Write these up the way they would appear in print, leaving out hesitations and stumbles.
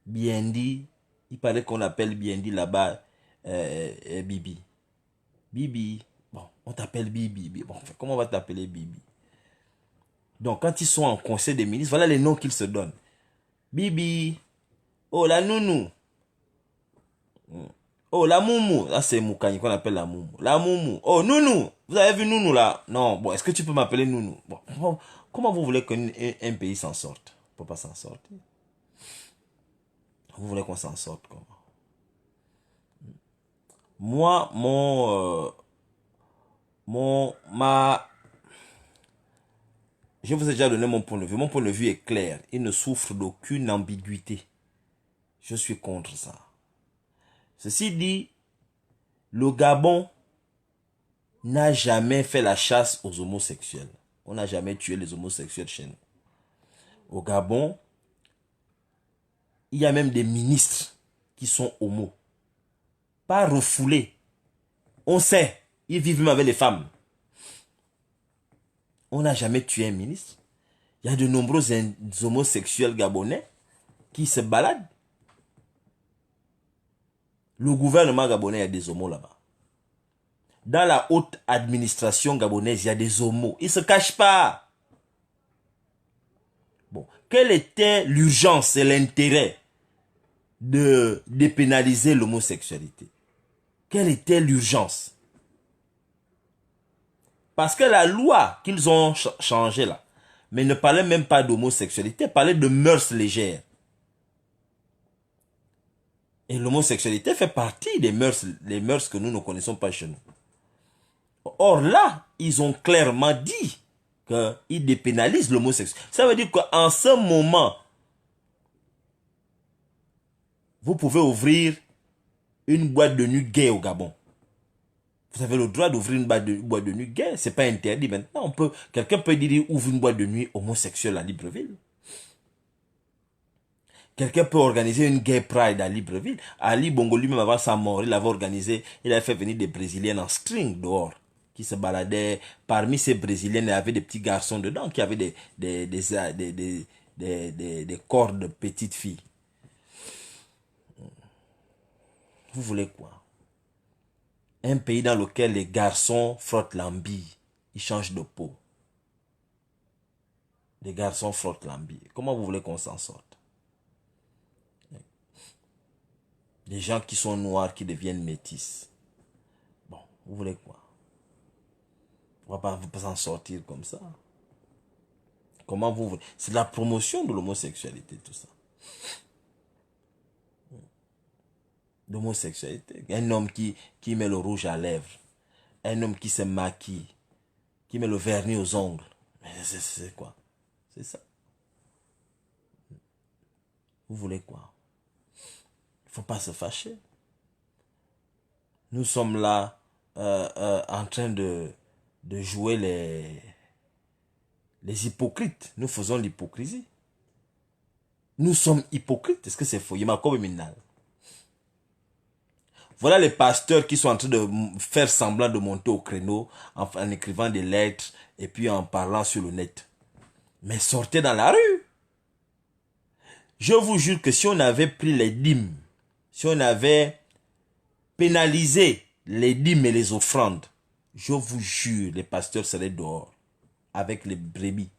Biendi, il paraît qu'on appelle Biendi là-bas Bibi. Bibi, bon, on t'appelle Bibi. Bon, comment on va t'appeler Bibi? Donc, quand ils sont en conseil des ministres, voilà les noms qu'ils se donnent. Bibi, oh la nounou, oh la moumou, là c'est Moukani qu'on appelle la moumou. La moumou, oh nounou, vous avez vu nounou là? Non, bon, est-ce que tu peux m'appeler nounou? Bon, comment vous voulez qu'un pays s'en sorte? On ne peut pas s'en sortir. Vous voulez qu'on s'en sorte comment? Moi, je vous ai déjà donné mon point de vue. Mon point de vue est clair. Il ne souffre d'aucune ambiguïté. Je suis contre ça. Ceci dit, le Gabon n'a jamais fait la chasse aux homosexuels. On n'a jamais tué les homosexuels chez nous. Au Gabon, il y a même des ministres qui sont homos. Pas refoulés. On sait, ils vivent même avec les femmes. On n'a jamais tué un ministre. Il y a de nombreux homosexuels gabonais qui se baladent. Le gouvernement gabonais, il y a des homos là-bas. Dans la haute administration gabonaise, il y a des homos. Ils ne se cachent pas. Bon, quelle était l'urgence et l'intérêt de dépénaliser l'homosexualité? Quelle était l'urgence? Parce que la loi qu'ils ont changée là, mais ne parlait même pas d'homosexualité, parlait de mœurs légères. Et l'homosexualité fait partie des mœurs, les mœurs que nous ne connaissons pas chez nous. Or là, ils ont clairement dit qu'ils dépénalisent l'homosexualité. Ça veut dire qu'en ce moment, vous pouvez ouvrir une boîte de nuit gay au Gabon. Vous avez le droit d'ouvrir une boîte de nuit gay. C'est pas interdit maintenant. Quelqu'un peut dire ouvre une boîte de nuit homosexuelle à Libreville. Quelqu'un peut organiser une gay pride à Libreville. Ali Bongo lui-même avant sa mort, il avait organisé, il avait fait venir des Brésiliennes en string dehors, qui se baladaient. Parmi ces Brésiliennes, il y avait des petits garçons dedans qui avaient des corps de petites filles. Vous voulez quoi? Un pays dans lequel les garçons frottent l'ambille, ils changent de peau. Les garçons frottent l'ambille. Comment vous voulez qu'on s'en sorte? Des gens qui sont noirs qui deviennent métis. Bon, vous voulez quoi? On va pas s'en sortir comme ça. Comment vous voulez? C'est la promotion de l'homosexualité, tout ça. L'homosexualité. Un homme qui met le rouge à lèvres. Un homme qui se maquille. Qui met le vernis aux ongles. Mais c'est quoi? C'est ça. Vous voulez quoi? Il ne faut pas se fâcher. Nous sommes là en train de jouer les hypocrites. Nous faisons l'hypocrisie. Nous sommes hypocrites. Est-ce que c'est faux? Voilà les pasteurs qui sont en train de faire semblant de monter au créneau en écrivant des lettres et puis en parlant sur le net. Mais sortez dans la rue. Je vous jure que si on avait pris les dîmes, si on avait pénalisé les dîmes et les offrandes, je vous jure, les pasteurs seraient dehors avec les brebis.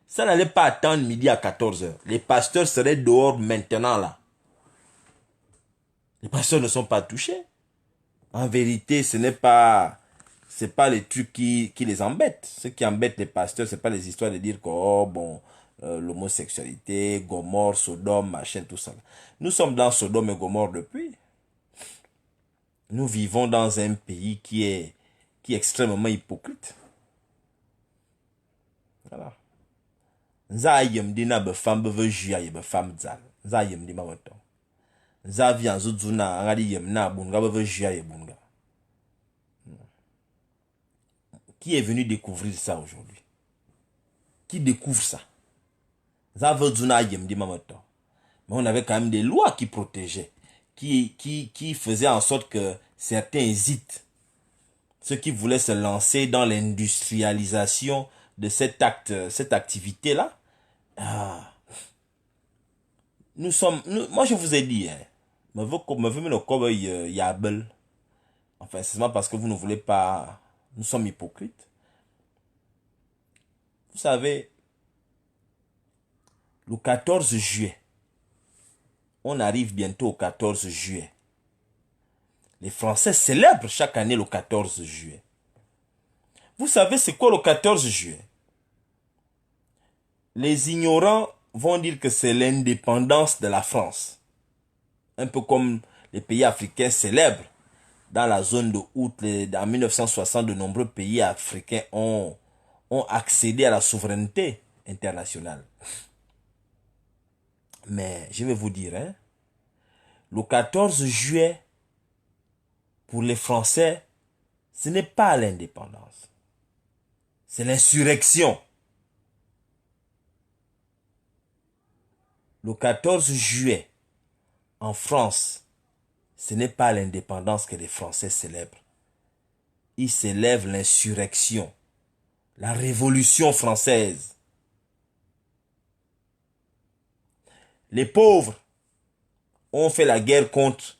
Ça n'allait pas attendre midi à 14 h. Les pasteurs seraient dehors maintenant là. Les pasteurs ne sont pas touchés. En vérité, c'est pas les trucs qui les embêtent. Ce qui embête les pasteurs, c'est pas les histoires de dire que oh bon, l'homosexualité, Gomorrhe, Sodome, machin, tout ça. Nous sommes dans Sodome et Gomorrhe depuis. Nous vivons dans un pays qui est extrêmement hypocrite. Voilà. Nzayem dina be femme be juya ye be femme zal. Nzayem di mamoto. Nzavian zuzuna ngadi yem na bunga be juya ye bunga. Qui est venu découvrir ça aujourd'hui? Qui découvre ça? Nzavuzuna yem di mamoto. Mais on avait quand même des lois qui protégeaient, qui faisaient en sorte que certains hésitent. Ceux qui voulaient se lancer dans l'industrialisation de cette activité-là, moi je vous ai dit, hein, me veut le cob yabel. Enfin, c'est seulement parce que vous ne voulez pas, nous sommes hypocrites. Vous savez, le 14 juillet, on arrive bientôt au 14 juillet. Les Français célèbrent chaque année le 14 juillet. Vous savez c'est quoi le 14 juillet? Les ignorants vont dire que c'est l'indépendance de la France. Un peu comme les pays africains célèbrent. Dans la zone de août, en 1960, de nombreux pays africains ont accédé à la souveraineté internationale. Mais je vais vous dire, hein, le 14 juillet, pour les Français, ce n'est pas l'indépendance. C'est l'insurrection. Le 14 juillet, en France, ce n'est pas l'indépendance que les Français célèbrent. Ils célèbrent l'insurrection, la révolution française. Les pauvres ont fait la guerre contre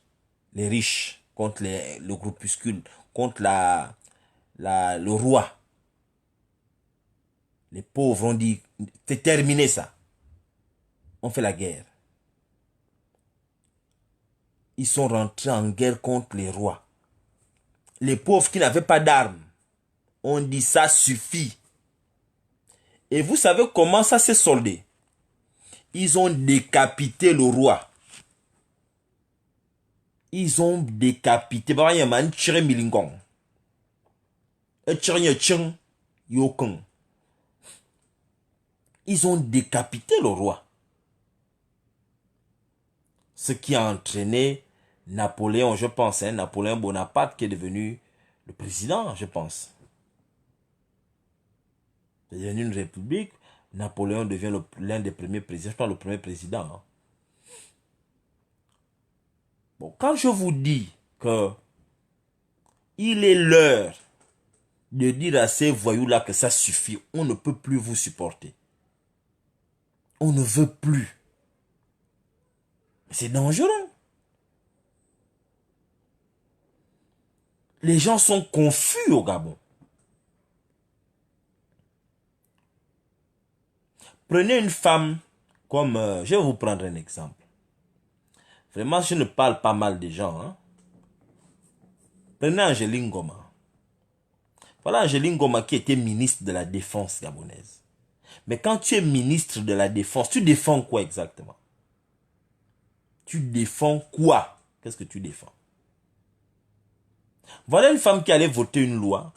les riches, contre le groupuscule, contre le roi. Les pauvres ont dit, c'est terminé ça. On fait la guerre. Ils sont rentrés en guerre contre les rois. Les pauvres qui n'avaient pas d'armes ont dit ça suffit. Et vous savez comment ça s'est soldé? Ils ont décapité le roi. Ils ont décapité. Ils ont décapité le roi. Ce qui a entraîné Napoléon, je pense, hein, Napoléon Bonaparte qui est devenu le président, je pense. C'est devenu une république. Napoléon devient l'un des premiers présidents, je pense le premier président. Hein. Bon, quand je vous dis que il est l'heure de dire à ces voyous-là que ça suffit, on ne peut plus vous supporter. On ne veut plus. C'est dangereux. Les gens sont confus au Gabon. Prenez une femme comme... je vais vous prendre un exemple. Vraiment, je ne parle pas mal des gens. Hein. Prenez Angeline Goma. Voilà Angeline Goma qui était ministre de la Défense gabonaise. Mais quand tu es ministre de la Défense, tu défends quoi exactement? Tu défends quoi? Qu'est-ce que tu défends? Voilà une femme qui allait voter une loi.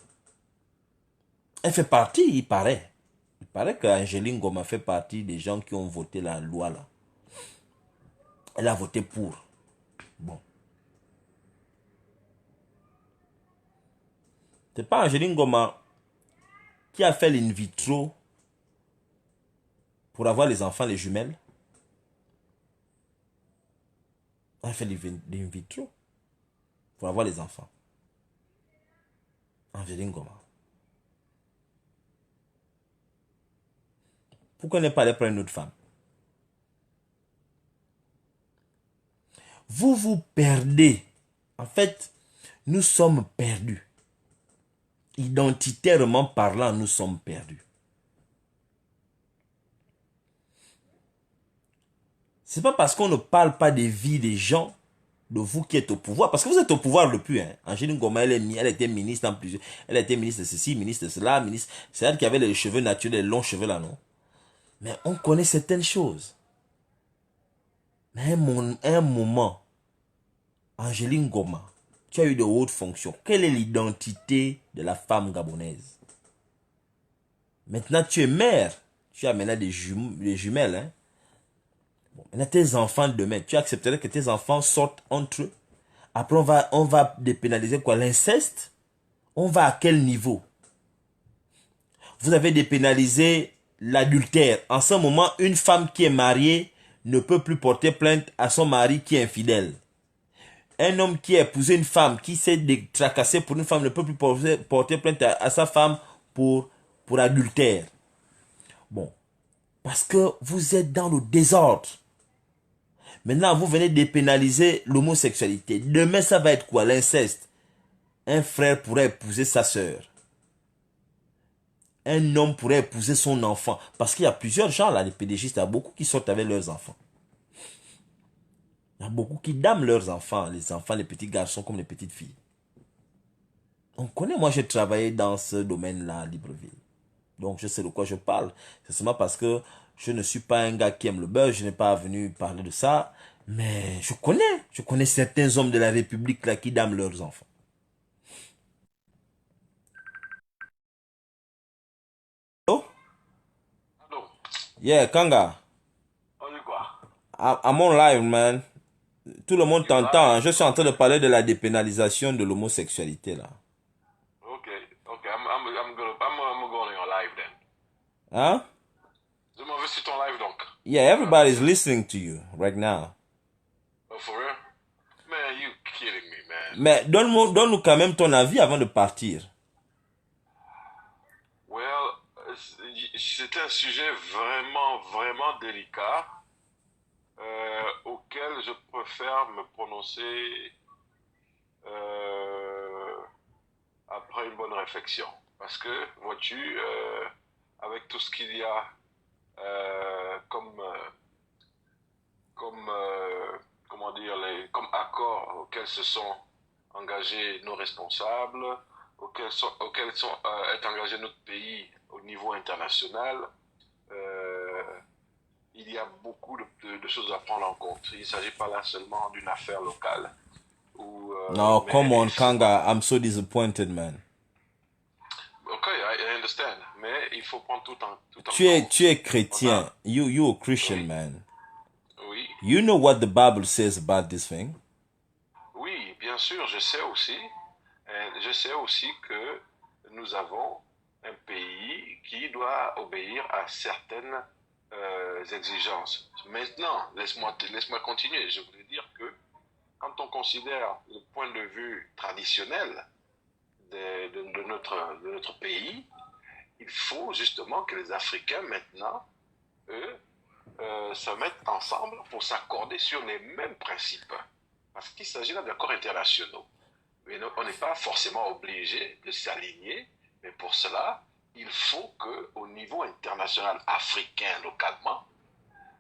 Elle fait partie, il paraît. Il paraît qu'Angeline Goma fait partie des gens qui ont voté la loi là. Elle a voté pour. Bon. C'est pas Angeline Goma qui a fait l'in vitro pour avoir les enfants, les jumelles. Elle a fait l'in vitro pour avoir les enfants. Angeline Goma. Pourquoi ne pas aller prendre une autre femme? Vous vous perdez. En fait, nous sommes perdus. Identitairement parlant, nous sommes perdus. C'est pas parce qu'on ne parle pas des vies des gens, de vous qui êtes au pouvoir, parce que vous êtes au pouvoir depuis. Hein. Angeline Goma, elle était ministre en plusieurs. Elle était ministre de ceci, ministre de cela, ministre. C'est elle qui avait les cheveux naturels, les longs cheveux là, non? Mais on connaît certaines choses. Mais à un moment, Angeline Goma, tu as eu de hautes fonctions. Quelle est l'identité de la femme gabonaise? Maintenant, tu es mère. Tu as maintenant des jumelles. Hein? Bon, maintenant, tes enfants demain, tu accepterais que tes enfants sortent entre eux. Après, on va dépénaliser quoi? L'inceste? On va à quel niveau? Vous avez dépénalisé l'adultère. En ce moment, une femme qui est mariée ne peut plus porter plainte à son mari qui est infidèle. Un homme qui a épousé une femme, qui s'est tracassé pour une femme, ne peut plus porter plainte à sa femme pour adultère. Bon, parce que vous êtes dans le désordre. Maintenant, vous venez dépénaliser l'homosexualité. Demain, ça va être quoi? L'inceste. Un frère pourrait épouser sa sœur. Un homme pourrait épouser son enfant. Parce qu'il y a plusieurs gens là, les pédégistes, il y a beaucoup qui sortent avec leurs enfants. Il y a beaucoup qui damnent leurs enfants, les petits garçons comme les petites filles. On connaît, moi j'ai travaillé dans ce domaine-là à Libreville. Donc je sais de quoi je parle. C'est seulement parce que je ne suis pas un gars qui aime le beurre, je n'ai pas venu parler de ça. Mais je connais certains hommes de la République là qui damnent leurs enfants. Oh? Allô, Yeah, Kanga. on dit quoi? I'm on live, man. Tout le monde You t'entend, hein. live? Je suis en train de parler de la dépénalisation de l'homosexualité là. Okay, okay. I'm going on live then. Hein? Je m'en vais sur ton live donc. Yeah, everybody's listening to you right now. Oh, for real? Man, you kidding me, man. Mais donne-nous quand même ton avis avant de partir. Well, c'est un sujet vraiment, vraiment délicat auquel je préfère me prononcer euh, après une bonne réflexion. Parce que, vois-tu, avec tout ce qu'il y a comme comment dire, comme accords auxquels se sont engagés nos responsables, auxquels est engagé notre pays au niveau international, euh, il y a beaucoup de choses à prendre en compte. Il ne s'agit pas là seulement d'une affaire locale. No, come Mais on, Kanga. I'm so disappointed, man. ok, I understand. Mais il faut prendre tout en compte. Tu es On chrétien. a, You a Christian, oui, man. oui, You know what the Bible says about this thing? oui, bien sûr, je sais aussi. Je sais aussi que nous avons un pays qui doit obéir à certaines exigences. Maintenant, laisse-moi continuer. Je voulais dire que quand on considère le point de vue traditionnel de notre pays, il faut justement que les Africains maintenant, eux, se mettent ensemble pour s'accorder sur les mêmes principes. Parce qu'il s'agit là d'accords internationaux. Mais on n'est pas forcément obligé de s'aligner, mais pour cela, il faut qu'au niveau international africain, localement,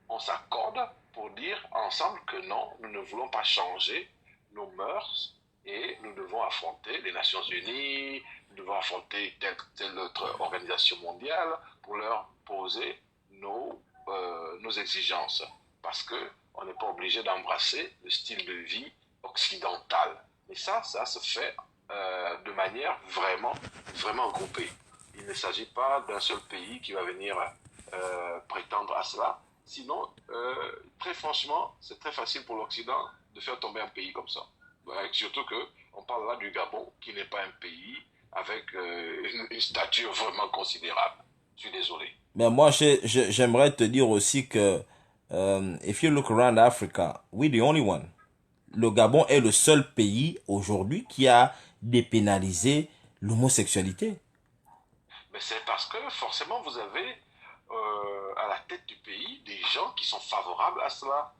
on s'accorde pour dire ensemble que non, nous ne voulons pas changer nos mœurs et nous devons affronter les Nations Unies, nous devons affronter telle autre organisation mondiale pour leur poser nos exigences. Parce qu'on n'est pas obligé d'embrasser le style de vie occidental. Et ça se fait de manière vraiment, vraiment groupée. Il ne s'agit pas d'un seul pays qui va venir prétendre à cela. Sinon, très franchement, c'est très facile pour l'Occident de faire tomber un pays comme ça. Surtout qu'on parle là du Gabon, qui n'est pas un pays avec une stature vraiment considérable. Je suis désolé. Mais moi, j'aimerais te dire aussi que if you look around Africa, we're the only one. Le Gabon est le seul pays aujourd'hui qui a dépénalisé l'homosexualité. Mais c'est parce que forcément vous avez à la tête du pays des gens qui sont favorables à cela.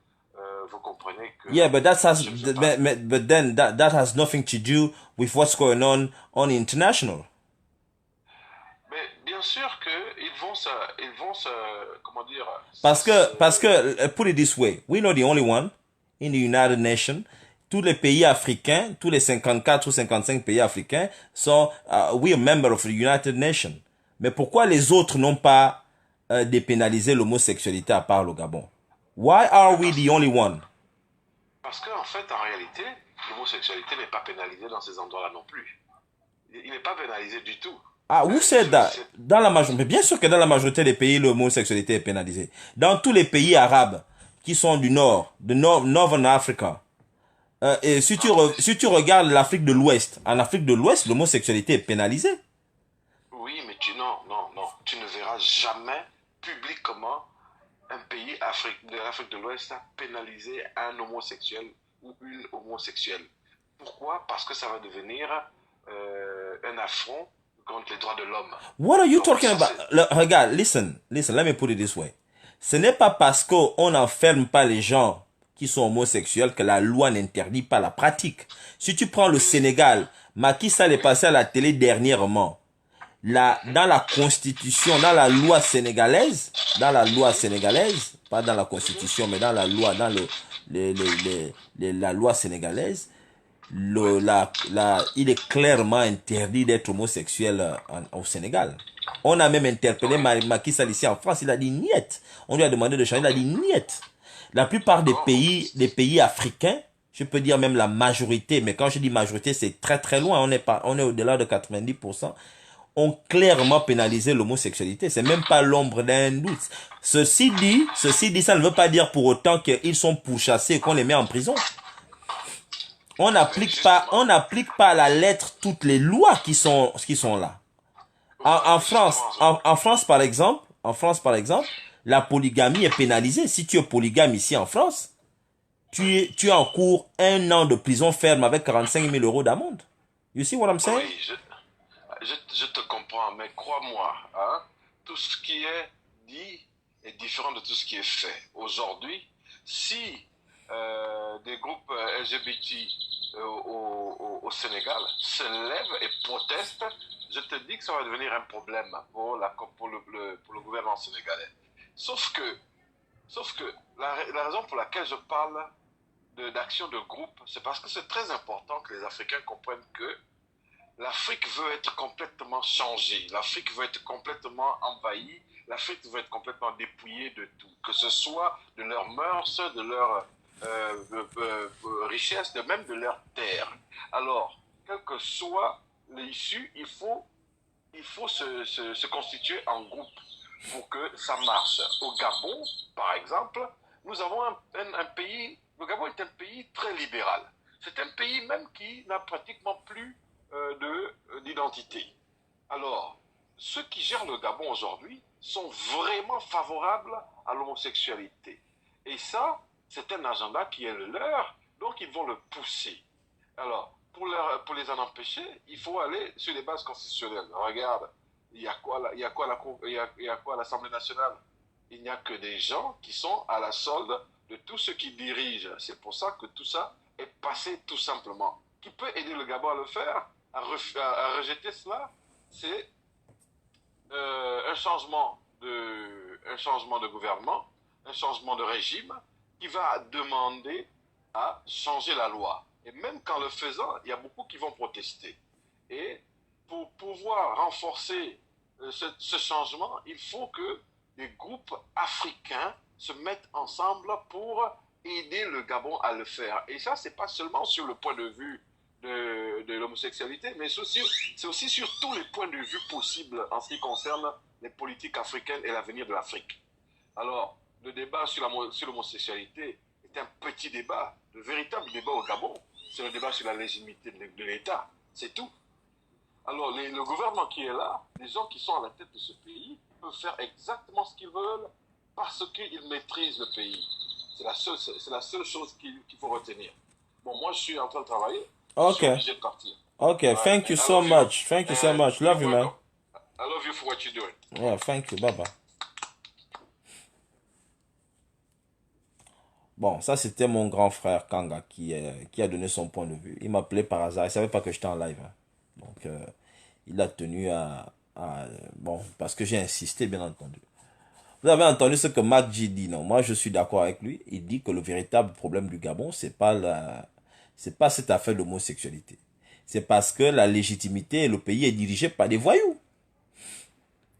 Vous comprenez que Yeah, but je ne sais pas. but then that has nothing to do with what's going on international. Mais bien sûr ils vont se, comment dire, Parce que, put it this way, we're not the only one in the United Nations. Tous les pays africains, tous les 54 ou 55 pays africains sont, we are member of the United Nations. Mais pourquoi les autres n'ont pas dépénalisé l'homosexualité à part le Gabon? Why are we parce the only one? parce qu'en fait en réalité l'homosexualité n'est pas pénalisée dans ces endroits-là non plus. Il n'est pas pénalisé du tout. Ah, who said that? C'est Dans la majorité, mais bien sûr que dans la majorité des pays, l'homosexualité est pénalisée. Dans tous les pays arabes qui sont du nord, Northern Africa, et si tu regardes l'Afrique de l'Ouest, en Afrique de l'Ouest, l'homosexualité est pénalisée. Oui, mais non. Tu ne verras jamais publiquement un pays de l'Afrique de l'Ouest pénaliser un homosexuel ou une homosexuelle. Pourquoi? Parce que ça va devenir un affront contre les droits de l'homme. What are you Donc talking ça, about? c'est... Regarde, listen, let me put it this way. Ce n'est pas parce qu'on n'enferme pas les gens qui sont homosexuels que la loi n'interdit pas la pratique. Si tu prends le Sénégal, Macky Sall est passé à la télé dernièrement. Dans la constitution, dans la loi sénégalaise, pas dans la constitution, mais dans la loi, dans la loi sénégalaise, il est clairement interdit d'être homosexuel au Sénégal. On a même interpellé Macky Sall ici en France, il a dit niet. On lui a demandé de changer, il a dit niet. La plupart des pays africains, je peux dire même la majorité, mais quand je dis majorité, c'est très très loin, on est au-delà de 90%, ont clairement pénalisé l'homosexualité. C'est même pas l'ombre d'un doute. Ceci dit, ça ne veut pas dire pour autant qu'ils sont pourchassés et qu'on les met en prison. On n'applique pas à la lettre toutes les lois qui sont là. En France, par exemple, la polygamie est pénalisée. Si tu es polygame ici en France, tu encours 1 an de prison ferme avec 45 000 € d'amende. You see what I'm saying? Oui, je te comprends, mais crois-moi, hein, tout ce qui est dit est différent de tout ce qui est fait. Aujourd'hui, si des groupes LGBT au Sénégal se lèvent et protestent, je te dis que ça va devenir un problème pour le gouvernement sénégalais. Sauf que la raison pour laquelle je parle d'action de groupe, c'est parce que c'est très important que les Africains comprennent que l'Afrique veut être complètement changée, l'Afrique veut être complètement envahie, l'Afrique veut être complètement dépouillée de tout, que ce soit de leurs mœurs, de leur richesse, même de leurs terres. Alors, quelle que soit l'issue, il faut se constituer en groupe pour que ça marche. Au Gabon, par exemple, nous avons un pays, le Gabon est un pays très libéral. C'est un pays même qui n'a pratiquement plus d'identité. Alors, ceux qui gèrent le Gabon aujourd'hui sont vraiment favorables à l'homosexualité. Et ça, c'est un agenda qui est le leur, donc ils vont le pousser. Alors, pour les en empêcher, il faut aller sur les bases constitutionnelles. Regarde, il y a quoi à l'Assemblée nationale? Il n'y a que des gens qui sont à la solde de tous ceux qui dirigent. C'est pour ça que tout ça est passé tout simplement. Qui peut aider le Gabon à le faire, à rejeter cela? C'est un changement de gouvernement, un changement de régime qui va demander à changer la loi. Et même qu'en le faisant, il y a beaucoup qui vont protester. Et pour pouvoir renforcer ce changement, il faut que les groupes africains se mettent ensemble pour aider le Gabon à le faire. Et ça, c'est pas seulement sur le point de vue de l'homosexualité, mais c'est aussi sur tous les points de vue possibles en ce qui concerne les politiques africaines et l'avenir de l'Afrique. Alors, le débat sur l'homosexualité est un petit débat. Le véritable débat au Gabon, c'est le débat sur la légitimité de l'État. C'est tout. Alors, le gouvernement qui est là, les gens qui sont à la tête de ce pays, peuvent faire exactement ce qu'ils veulent parce qu'ils maîtrisent le pays. C'est la seule chose qu'il faut retenir. Bon, moi, je suis en train de travailler. Okay. Je suis obligé de partir. Okay, thank you so much. Thank you so much. Love you, man. I love you for what you're doing. Yeah, thank you. Bye-bye. Bon, ça c'était mon grand frère Kanga qui a donné son point de vue. Il m'appelait par hasard, il savait pas que j'étais en live. Hein. Donc, il a tenu bon, parce que j'ai insisté, bien entendu. Vous avez entendu ce que Mac-G dit, non? Moi, je suis d'accord avec lui. Il dit que le véritable problème du Gabon, c'est pas cette affaire d'homosexualité. C'est parce que la légitimité, le pays est dirigé par des voyous.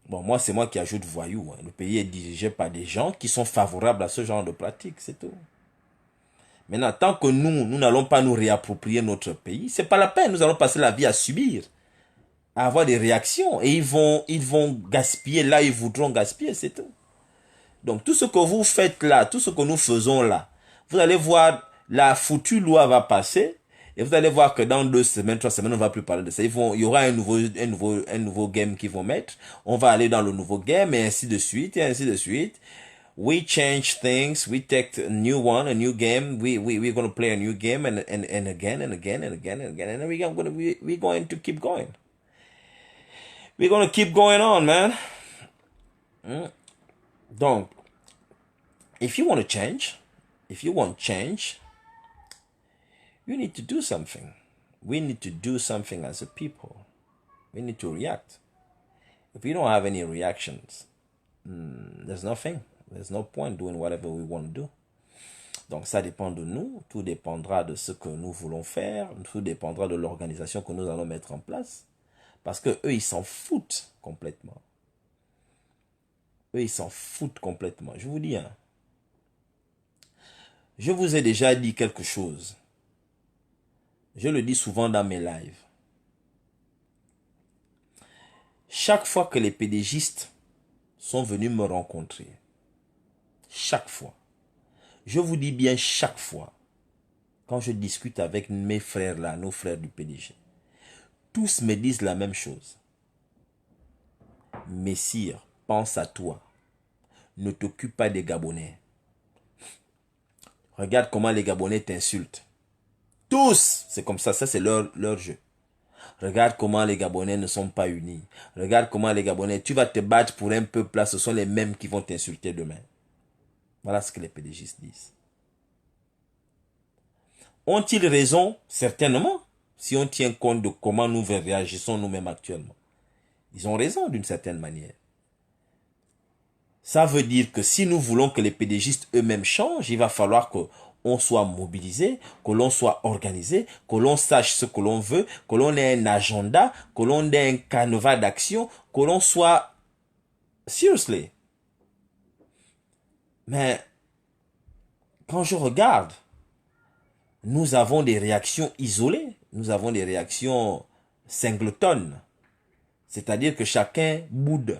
Bon, moi, c'est moi qui ajoute voyous. Hein. Le pays est dirigé par des gens qui sont favorables à ce genre de pratique, c'est tout. Maintenant, tant que nous n'allons pas nous réapproprier notre pays, c'est pas la peine. Nous allons passer la vie à subir, à avoir des réactions. Et ils vont gaspiller là, ils voudront gaspiller, c'est tout. Donc, tout ce que vous faites là, tout ce que nous faisons là, vous allez voir, la foutue loi va passer. Et vous allez voir que dans 2 semaines, 3 semaines, on ne va plus parler de ça. Il y aura un nouveau game qu'ils vont mettre. On va aller dans le nouveau game et ainsi de suite, et ainsi de suite. We change things. We take a new game. We're going to play a new game and again and again and again and again. And we're going to keep going. We're going to keep going on, man. Donc, if you want to change, if you want change, you need to do something. We need to do something as a people. We need to react. If we don't have any reactions, there's nothing. There's no point doing whatever we want to do. Donc ça dépend de nous, tout dépendra de ce que nous voulons faire, tout dépendra de l'organisation que nous allons mettre en place. Parce que eux, ils s'en foutent complètement. Eux, ils s'en foutent complètement. Je vous dis, hein, je vous ai déjà dit quelque chose. Je le dis souvent dans mes lives. Chaque fois que les PDGistes sont venus me rencontrer, chaque fois, je vous dis bien chaque fois, quand je discute avec mes frères là, nos frères du PDG, tous me disent la même chose. Messire, pense à toi. Ne t'occupe pas des Gabonais. Regarde comment les Gabonais t'insultent. Tous, c'est comme ça c'est leur jeu. Regarde comment les Gabonais ne sont pas unis. Regarde comment les Gabonais, tu vas te battre pour un peuple là, ce sont les mêmes qui vont t'insulter demain. Voilà ce que les PDGistes disent. Ont-ils raison? Certainement. Si on tient compte de comment nous réagissons nous-mêmes actuellement. Ils ont raison d'une certaine manière. Ça veut dire que si nous voulons que les PDGistes eux-mêmes changent, il va falloir qu'on soit mobilisé, que l'on soit organisé, que l'on sache ce que l'on veut, que l'on ait un agenda, que l'on ait un canevas d'action, que l'on soit... Seriously. Mais quand je regarde, nous avons des réactions isolées. Nous avons des réactions singletonnes. C'est-à-dire que chacun boude.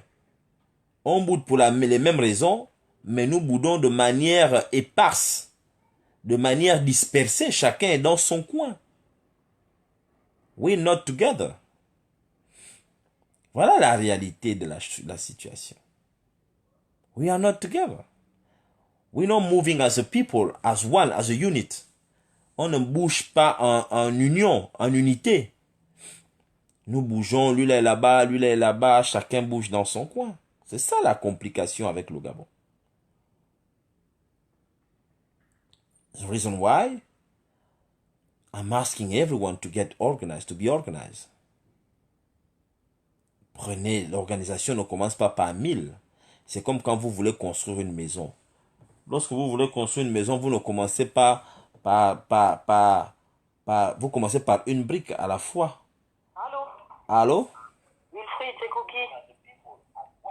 On boude pour les mêmes raisons, mais nous boudons de manière éparse, de manière dispersée. Chacun est dans son coin. We're not together. Voilà la réalité de la situation. We are not together. We're not moving as a people, as one, as a unit. On ne bouge pas en union, en unité. Nous bougeons, lui est là-bas, lui est là-bas, chacun bouge dans son coin. C'est ça la complication avec le Gabon. The reason why I'm asking everyone to get organized, to be organized. Prenez, l'organisation ne commence pas par 1000. C'est comme quand vous voulez construire une maison. Lorsque vous voulez construire une maison, vous ne commencez pas vous commencez par une brique à la fois. Allô? Allô? Wilfried, c'est Cookie.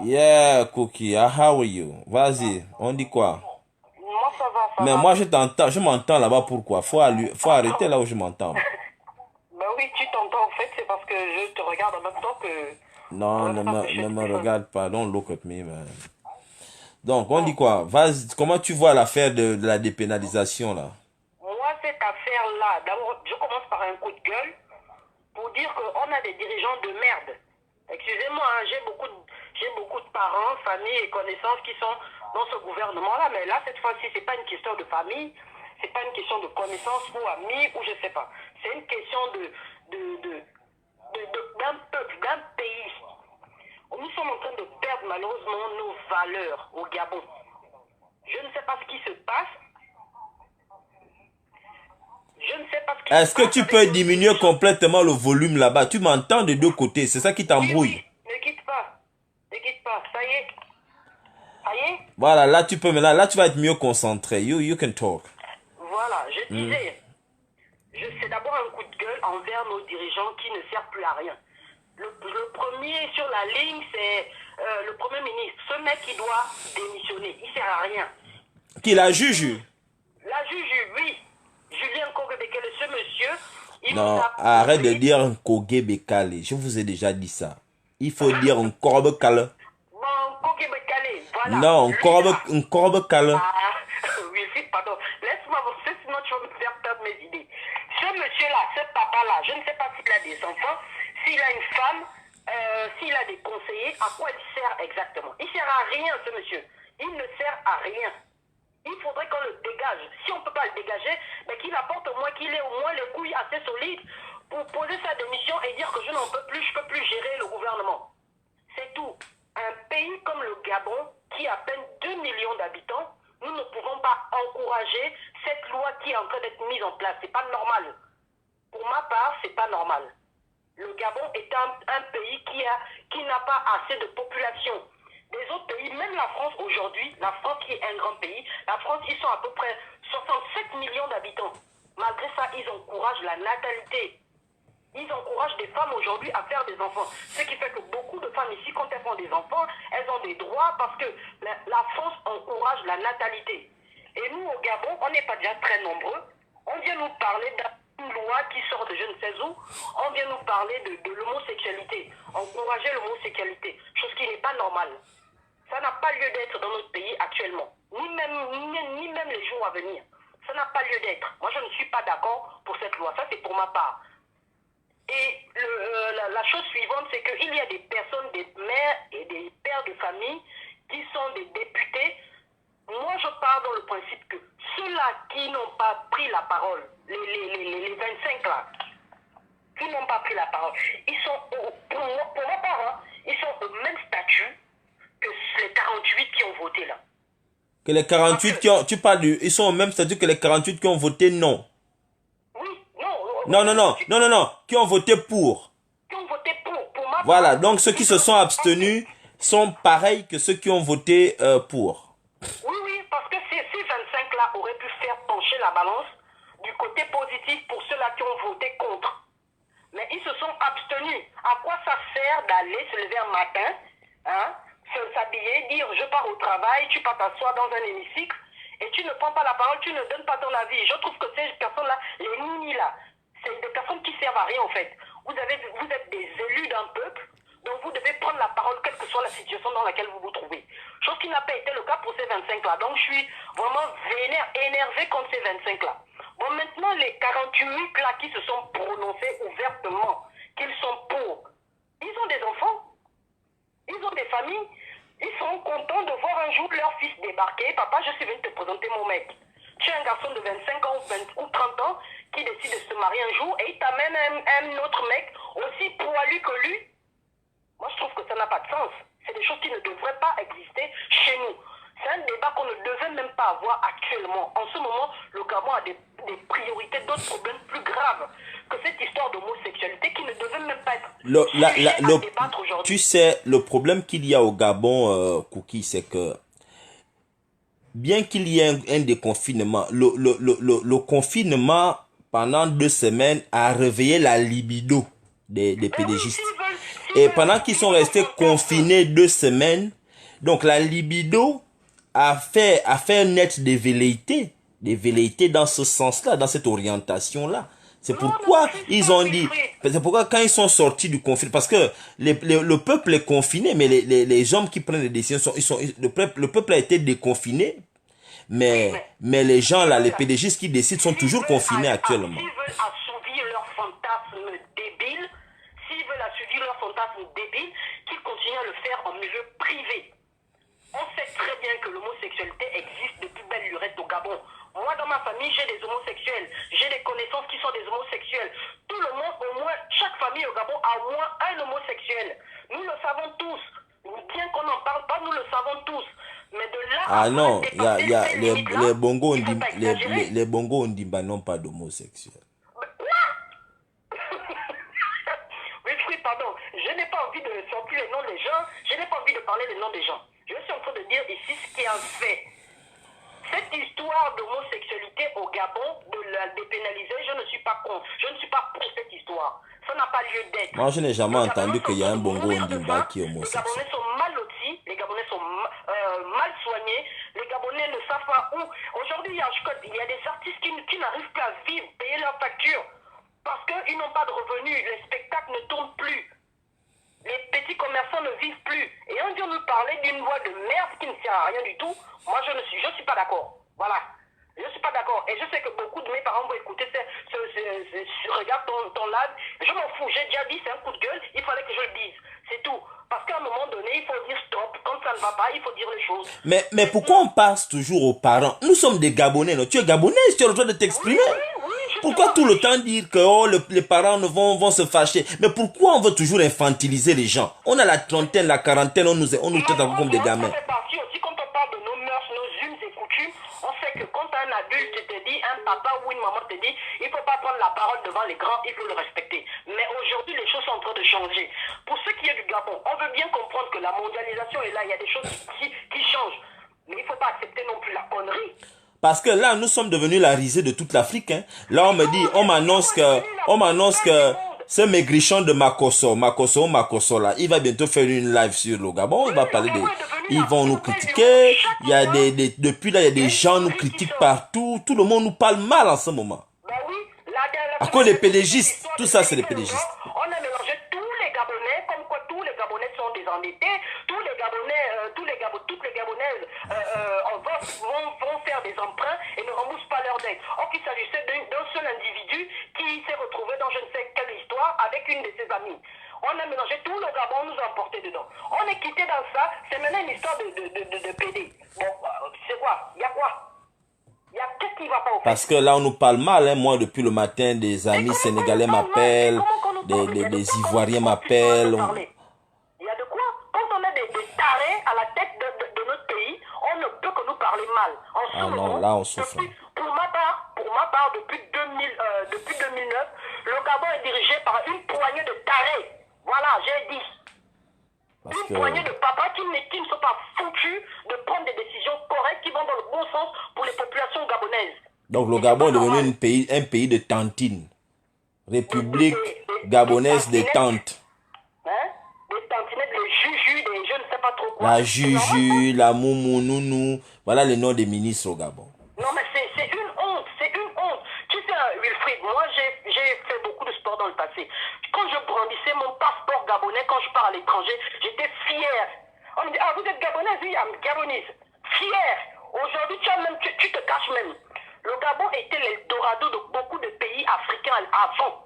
Yeah, Cookie, how are you? Vas-y, on dit quoi? Moi, ça va, ça Mais va. moi, je m'entends là-bas, pourquoi? Faut arrêter là où je m'entends. Ben oui, tu t'entends en fait, c'est parce que je te regarde en même temps que... Non, ne me regarde pas, don't look at me, man. Donc, on dit quoi? Vas-y, comment tu vois l'affaire de la dépénalisation là? Moi, cette affaire-là, d'abord, je commence par un coup de gueule pour dire qu'on a des dirigeants de merde. Excusez-moi, hein, j'ai beaucoup de parents, familles et connaissances qui sont dans ce gouvernement-là, mais là, cette fois-ci, c'est pas une question de famille, c'est pas une question de connaissances ou amis ou je sais pas. C'est une question d'un peuple, d'un pays. Nous sommes en train de perdre malheureusement nos valeurs au Gabon. Je ne sais pas ce qui se passe. Je ne sais pas ce qui se passe. Est-ce que tu peux diminuer complètement le volume là-bas? Tu m'entends de deux côtés, c'est ça qui t'embrouille. Oui, ne quitte pas. Ne quitte pas, ça y est. Ça y est? Voilà, là tu peux, là tu vas être mieux concentré. You can talk. Voilà, je disais, c'est d'abord un coup de gueule envers nos dirigeants qui ne servent plus à rien. Le premier sur la ligne, c'est le Premier ministre. Ce mec, il doit démissionner. Il ne sert à rien. Qui la juge? La juge, oui. Julien Kogé-Bekele, ce monsieur, il Non, nous a... arrête de dire un Kogé-Bekele. Je vous ai déjà dit ça. Il faut dire un Korbe-Kale. Bon, Kogé-Bekele, voilà. Non, un Korbe-Kale. Ah, oui, pardon. Laisse-moi avancer, sinon tu vas me faire perdre mes idées. Ce monsieur-là, ce papa-là, je ne sais pas s'il a des enfants, s'il a une femme, s'il a des conseillers, à quoi il sert exactement? Il ne sert à rien, ce monsieur. Il ne sert à rien. Il faudrait qu'on le dégage. Si on ne peut pas le dégager, mais qu'il apporte au moins, qu'il ait au moins les couilles assez solides pour poser sa démission et dire que je n'en peux plus, je ne peux plus gérer le gouvernement. C'est tout. Un pays comme le Gabon, qui a à peine 2 millions d'habitants, Nous ne pouvons pas encourager cette loi qui est en train d'être mise en place. C'est pas normal. Pour ma part, c'est pas normal. Le Gabon est un pays qui n'a pas assez de population. Les autres pays, même la France aujourd'hui, la France qui est un grand pays, la France, ils sont à peu près 67 millions d'habitants. Malgré ça, ils encouragent la natalité. Ils encouragent des femmes aujourd'hui à faire des enfants. Ce qui fait que beaucoup de femmes ici, quand elles font des enfants, elles ont des droits parce que la France encourage la natalité. Et nous, au Gabon, on n'est pas déjà très nombreux. On vient nous parler d'une loi qui sort de je ne sais où. On vient nous parler de l'homosexualité. Encourager l'homosexualité. Chose qui n'est pas normale. Ça n'a pas lieu d'être dans notre pays actuellement. Ni même les jours à venir. Ça n'a pas lieu d'être. Moi, je ne suis pas d'accord pour cette loi. Ça, c'est pour ma part. Et la chose suivante, c'est qu'il y a des personnes, des mères et des pères de famille qui sont des députés. Moi, je pars dans le principe que ceux-là qui n'ont pas pris la parole, les 25 là, qui n'ont pas pris la parole, ils sont, pour ma part, hein, ils sont au même statut que les 48 qui ont voté là. Que les 48 qui ont... Tu parles de... Ils sont au même statut que les 48 qui ont voté non. Oui, non. Non. Qui ont voté pour. Qui ont voté pour ma Voilà, part, donc ceux qui se sont abstenus sont pareils que ceux qui ont voté pour. Oui, parce que ces 25-là auraient pu faire pencher la balance du côté positif pour ceux-là qui ont voté contre. Mais ils se sont abstenus. À quoi ça sert d'aller se lever un matin, hein, s'habiller, dire je pars au travail, tu pars t'asseoir dans un hémicycle et tu ne prends pas la parole, tu ne donnes pas ton avis. Je trouve que ces personnes-là, les nini là, c'est des personnes qui servent à rien en fait. Vous êtes des élus d'un peuple, donc vous devez prendre la parole quelle que soit la situation dans laquelle vous vous trouvez. Chose qui n'a pas été le cas pour ces 25-là. Donc je suis vraiment énervé contre ces 25-là. Bon, maintenant les 48-là qui se sont prononcés ouvertement qu'ils sont pour, ils ont des enfants. Ils ont des familles, ils sont contents de voir un jour leur fils débarquer. Papa, je suis venu te présenter mon mec. Tu es un garçon de 25 ans ou 30 ans qui décide de se marier un jour et il t'amène un autre mec aussi poilu que lui. Moi, je trouve que ça n'a pas de sens. C'est des choses qui ne devraient pas exister chez nous. C'est un débat qu'on ne devait même pas avoir actuellement. En ce moment, le Gabon a des priorités, d'autres problèmes plus graves que cette histoire d'homosexualité qui ne devait même pas être à débattre aujourd'hui. Tu sais, le problème qu'il y a au Gabon, Cookie, c'est que bien qu'il y ait un déconfinement, le confinement pendant 2 semaines a réveillé la libido des pédégistes. Et pendant qu'ils sont restés confinés 2 semaines, donc la libido a fait un net des velléités dans ce sens-là, dans cette orientation-là. C'est pourquoi ils ont dit, c'est pourquoi quand ils sont sortis du confinement, parce que le peuple est confiné, mais les hommes qui prennent les décisions, le peuple a été déconfiné, mais les gens là, les pédégistes qui décident sont toujours confinés actuellement. S'ils veulent assouvir leur fantasme débile, qu'ils continuent à le faire en milieu privé. On sait très bien que l'homosexualité existe depuis belle lurette au Gabon. Moi, dans ma famille, j'ai des homosexuels. J'ai des connaissances qui sont des homosexuels. Tout le monde, au moins, chaque famille au Gabon a au moins un homosexuel. Nous le savons tous. Bien qu'on n'en parle pas, nous le savons tous. Mais de là ah non, il y a les bongos, les bongos Ondimba n'ont pas d'homosexuels. Oui, pardon. Je n'ai pas envie de sortir les noms des gens. Je n'ai pas envie de parler des noms des gens. Je suis en train de dire ici ce qui est un fait. Cette histoire d'homosexualité au Gabon, de la dépénaliser, je ne suis pas contre. Je ne suis pas pour cette histoire. Ça n'a pas lieu d'être. Moi, je n'ai jamais entendu qu'il y a un bongo Ondimba qui est homosexuel. Les Gabonais sont mal lotis, les Gabonais sont mal soignés, les Gabonais ne savent pas où. Aujourd'hui, il y a des artistes qui n'arrivent plus à vivre, payer leurs factures, parce qu'ils n'ont pas de revenus, les spectacles ne tournent plus. Les petits commerçants ne vivent plus. Et on vient nous parler d'une loi de merde qui ne sert à rien du tout. Moi, je suis pas d'accord. Voilà. Je ne suis pas d'accord. Et je sais que beaucoup de mes parents vont écouter regarde ton live. Je m'en fous. J'ai déjà dit, c'est un coup de gueule. Il fallait que je le dise. C'est tout. Parce qu'à un moment donné, il faut dire stop. Quand ça ne va pas, il faut dire les choses. Mais pourquoi on passe toujours aux parents? Nous sommes des Gabonais, non? Tu es Gabonais, tu as le droit de t'exprimer. Oui, pourquoi tout le temps dire que les parents vont se fâcher? Mais pourquoi on veut toujours infantiliser les gens? On a la trentaine, la quarantaine, on nous traite comme des gamins. Ça fait partie aussi, quand on parle de nos mœurs, nos us et coutumes, un papa ou une maman te dit, il ne faut pas prendre la parole devant les grands, il faut le respecter. Mais aujourd'hui, les choses sont en train de changer. Pour ce qui est du Gabon, on veut bien comprendre que la mondialisation est là, il y a des choses qui changent. Mais il ne faut pas accepter non plus la connerie. Parce que là, nous sommes devenus la risée de toute l'Afrique. Hein. Là, on me dit, on m'annonce que ce maigrichon de Makosso là, il va bientôt faire une live sur le Gabon. Il va parler de, ils vont nous critiquer. Il y a depuis là, il y a des gens nous critiquent partout. Tout le monde nous parle mal en ce moment. Ben oui, à cause des pédégistes, tout ça c'est des pédégistes. On a mélangé tous les Gabonais, comme quoi tous les Gabonais sont désendettés, tous les Gabonais, toutes les Gabonaises vont faire des emprunts et ne remboursent pas leurs dettes. Or qu'il s'agissait d'un seul individu qui s'est retrouvé dans je ne sais quelle histoire avec une de ses amies. On a mélangé tout le Gabon, on nous a emporté dedans. On est quitté dans ça, c'est maintenant une histoire de PD. Bon, c'est quoi? Il y a quoi? Qu'est-ce qui va pas au fait? Parce que là, on nous parle mal. Hein. Moi, depuis le matin, des amis sénégalais m'appellent, des Ivoiriens m'appellent. Il y a de quoi? Quand on a des tarés à la tête de notre pays, on ne peut que nous parler mal. En ce moment, non, là, on souffre. Pour ma part, depuis 2009, le Gabon est dirigé par une poignée de tarés. Voilà, j'ai dit. Une poignée de papas qui ne sont pas foutus de prendre des décisions correctes qui vont dans le bon sens pour les populations gabonaises. Donc le Gabon est devenu un pays de tantines. République gabonaise des tantes. Hein? Des tantinettes, des jujus, des je ne sais pas trop quoi. La juju, la moumou, nounou. Voilà les noms des ministres au Gabon. Non mais c'est une honte, c'est une honte. Tu sais, Wilfried, moi j'ai fait beaucoup de sport dans le passé. Quand je brandissais mon passeport gabonais, quand je pars à l'étranger, j'étais fier. On me dit, ah vous êtes gabonaise? Oui, I'm Gabonese. Fier. Aujourd'hui, tu te caches même. Le Gabon était l'Eldorado de beaucoup de pays africains avant.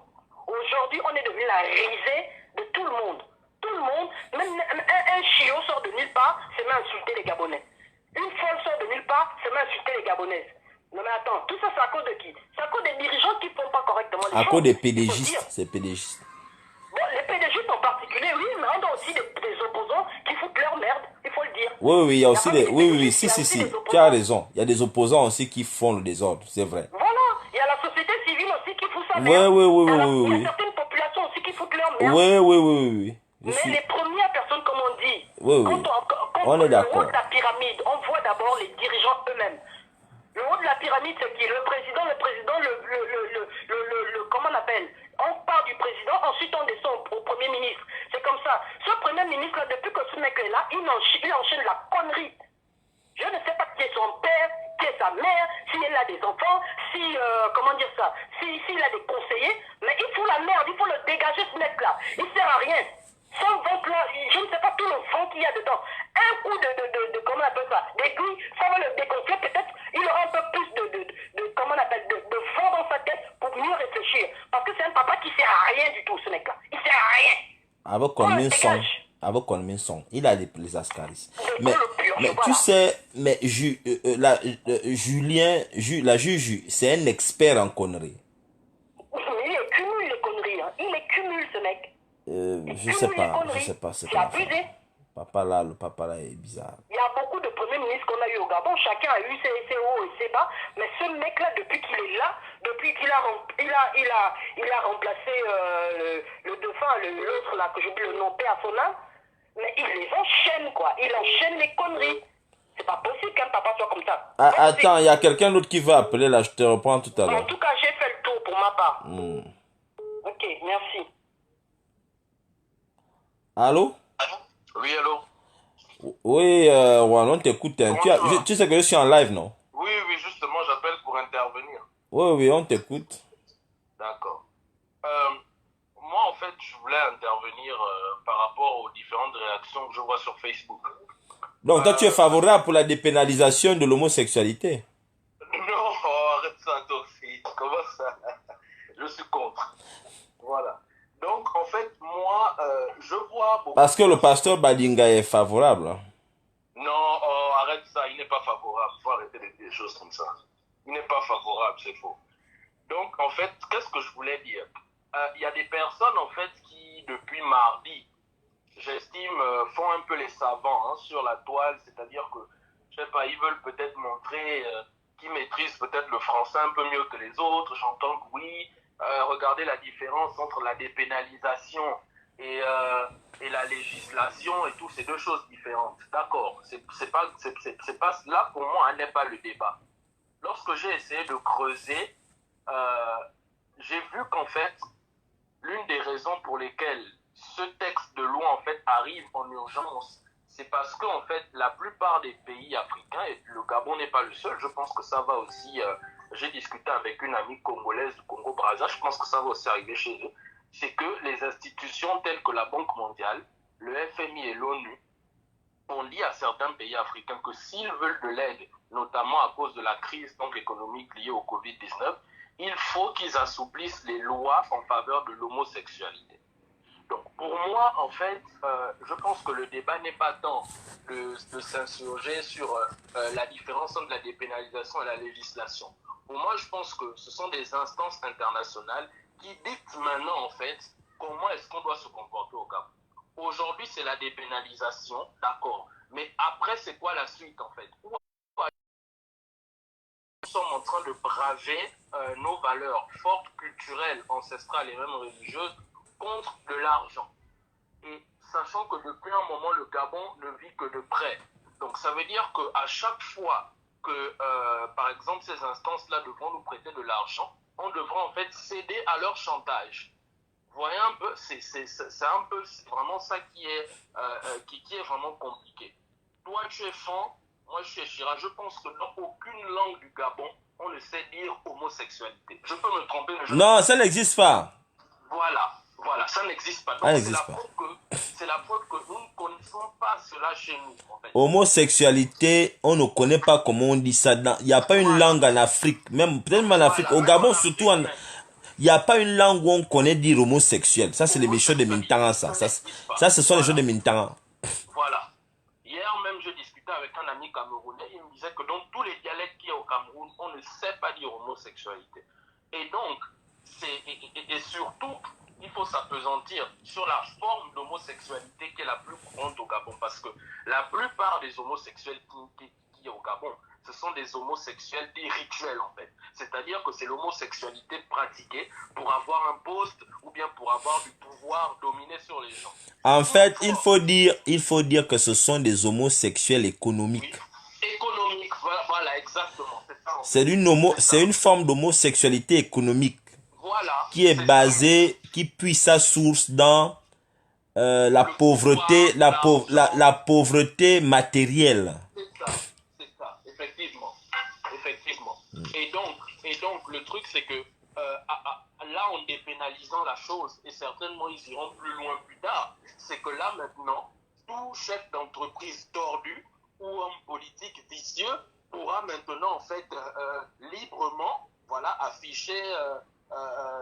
Aujourd'hui, on est devenu la risée de tout le monde. Tout le monde, même un chiot sort de nulle part, c'est même insulter les Gabonais. Une folle sort de nulle part, c'est même insulter les Gabonaises. Non mais attends, tout ça c'est à cause de qui? C'est à cause des dirigeants qui ne font pas correctement les choses. À cause des pédégistes, c'est pédégistes. Bon, les pédégistes en particulier, oui, mais on a aussi des opposants qui foutent leur merde, il faut le dire. Oui, il y a aussi des... Oui, si, tu as raison. Il y a des opposants aussi qui font le désordre, c'est vrai. Voilà, il y a la société civile aussi qui fout sa merde. Oui. Il y a certaines populations aussi qui foutent leur merde. Oui. Mais les premières personnes, comme on dit, Oui. Quand On est d'accord. le haut de la pyramide, on voit d'abord les dirigeants eux-mêmes. Le haut de la pyramide, c'est qui? Le président, comment on appelle? On part du président, ensuite on descend au premier ministre. C'est comme ça. Ce premier ministre-là, depuis que ce mec est là, il enchaîne la connerie. Je ne sais pas qui est son père, qui est sa mère, s'il a des enfants, comment dire ça, s'il a des conseillers, mais il faut la merde, il faut le dégager ce mec-là. Il sert à rien. Son ventre-là, je ne sais pas tout le fond qu'il y a dedans. Un coup comment on appelle ça, d'aiguille, ça va le dégonfler, peut-être il aura un peu plus comment on appelle, de fond dans sa tête pour mieux réfléchir. Parce que c'est un papa qui sert à rien du tout, ce mec-là. Il sert à rien. Avec combien son, il a les ascaris. Mais tu sais, mais la Juju, c'est un expert en conneries. Il cumule les conneries, hein. Il les cumule, ce mec. Je sais pas. C'est abusé. Le papa là est bizarre. Il y a beaucoup de premiers ministres qu'on a eu au Gabon, chacun a eu ses hauts et ses bas, mais ce mec-là, depuis qu'il est là, depuis qu'il a remplacé le dauphin, l'autre là, que j'oublie le nom, paix à son âme, mais il les enchaîne, quoi. Il enchaîne les conneries. C'est pas possible qu'un papa soit comme ça. Attends, il y a quelqu'un d'autre qui va appeler là, je te reprends tout à l'heure. En tout cas, j'ai fait le tour pour ma part. Ok, merci. Allô? Oui, allô? Oui, Juan, on t'écoute. Tu sais que je suis en live, non? Oui, justement, j'appelle pour intervenir. Oui, on t'écoute. D'accord. Moi, en fait, je voulais intervenir par rapport aux différentes réactions que je vois sur Facebook. Donc, toi, tu es favorable pour la dépénalisation de l'homosexualité? Non, arrête ça, toi aussi. Comment ça? Je suis contre. Voilà. Donc, en fait, moi, je vois beaucoup... Parce que le pasteur Badinga est favorable. Non, arrête ça, il n'est pas favorable. Il faut arrêter de dire des choses comme ça. Il n'est pas favorable, c'est faux. Donc, en fait, qu'est-ce que je voulais dire? Il y a des personnes, en fait, qui, depuis mardi, j'estime, font un peu les savants sur la toile. C'est-à-dire que, je sais pas, ils veulent peut-être montrer qui maîtrisent peut-être le français un peu mieux que les autres, j'entends que oui, regardez la différence entre la dépénalisation et la législation et tout, c'est deux choses différentes. D'accord, c'est pas, là pour moi, n'est pas le débat. Lorsque j'ai essayé de creuser, j'ai vu qu'en fait, l'une des raisons pour lesquelles ce texte de loi en fait arrive en urgence, c'est parce que en fait la plupart des pays africains, et le Gabon n'est pas le seul, je pense que ça va aussi, j'ai discuté avec une amie congolaise du Congo-Brazza, je pense que ça va aussi arriver chez eux, c'est que les institutions telles que la Banque mondiale, le FMI et l'ONU ont dit à certains pays africains que s'ils veulent de l'aide, notamment à cause de la crise donc, économique liée au Covid-19, il faut qu'ils assouplissent les lois en faveur de l'homosexualité. Donc pour moi, en fait, je pense que le débat n'est pas tant de s'insurger sur la différence entre la dépénalisation et la législation. Pour moi, je pense que ce sont des instances internationales qui dictent maintenant, en fait, comment est-ce qu'on doit se comporter au Gabon. Aujourd'hui, c'est la dépénalisation, d'accord. Mais après, c'est quoi la suite, en fait? Nous sommes en train de braver nos valeurs fortes, culturelles, ancestrales et même religieuses contre de l'argent. Et sachant que depuis un moment, le Gabon ne vit que de près. Donc ça veut dire qu'à chaque fois que, par exemple, ces instances-là devront nous prêter de l'argent, on devra en fait céder à leur chantage. Vous voyez un peu, c'est un peu vraiment ça qui est vraiment compliqué. Toi, tu es Fan, moi je suis Chira. Je pense que dans aucune langue du Gabon, on ne sait dire homosexualité. Je peux me tromper, mais non, ça n'existe pas. Voilà, ça n'existe pas. Donc c'est la preuve que nous ne connaissons pas cela chez nous. En fait. Homosexualité, on ne connaît pas comment on dit ça. Il n'y a pas une langue en Afrique, même peut-être en Afrique, au Gabon surtout, il n'y a pas une langue où on connaît dire homosexuel. Ça, c'est les méchants de Mintanga, ça. Ça, ce sont les gens de Mintanga. Voilà. Hier même, je discutais avec un ami camerounais, il me disait que dans tous les dialectes qu'il y a au Cameroun, on ne sait pas dire homosexualité. Et donc, et surtout, il faut s'apesantir sur la forme d'homosexualité qui est la plus courante au Gabon. Parce que la plupart des homosexuels qui y a au Gabon, ce sont des homosexuels rituels en fait. C'est-à-dire que c'est l'homosexualité pratiquée pour avoir un poste ou bien pour avoir du pouvoir dominer sur les gens. En fait, il faut dire que ce sont des homosexuels économiques. Oui. Économiques, voilà, exactement. C'est une forme d'homosexualité économique. Voilà, qui est basée, qui puise sa source dans la pauvreté, la pauvreté matérielle. C'est ça, effectivement. Et donc le truc c'est que là en dépénalisant la chose, et certainement ils iront plus loin plus tard, c'est que là maintenant, tout chef d'entreprise tordu ou homme politique vicieux pourra maintenant en fait librement afficher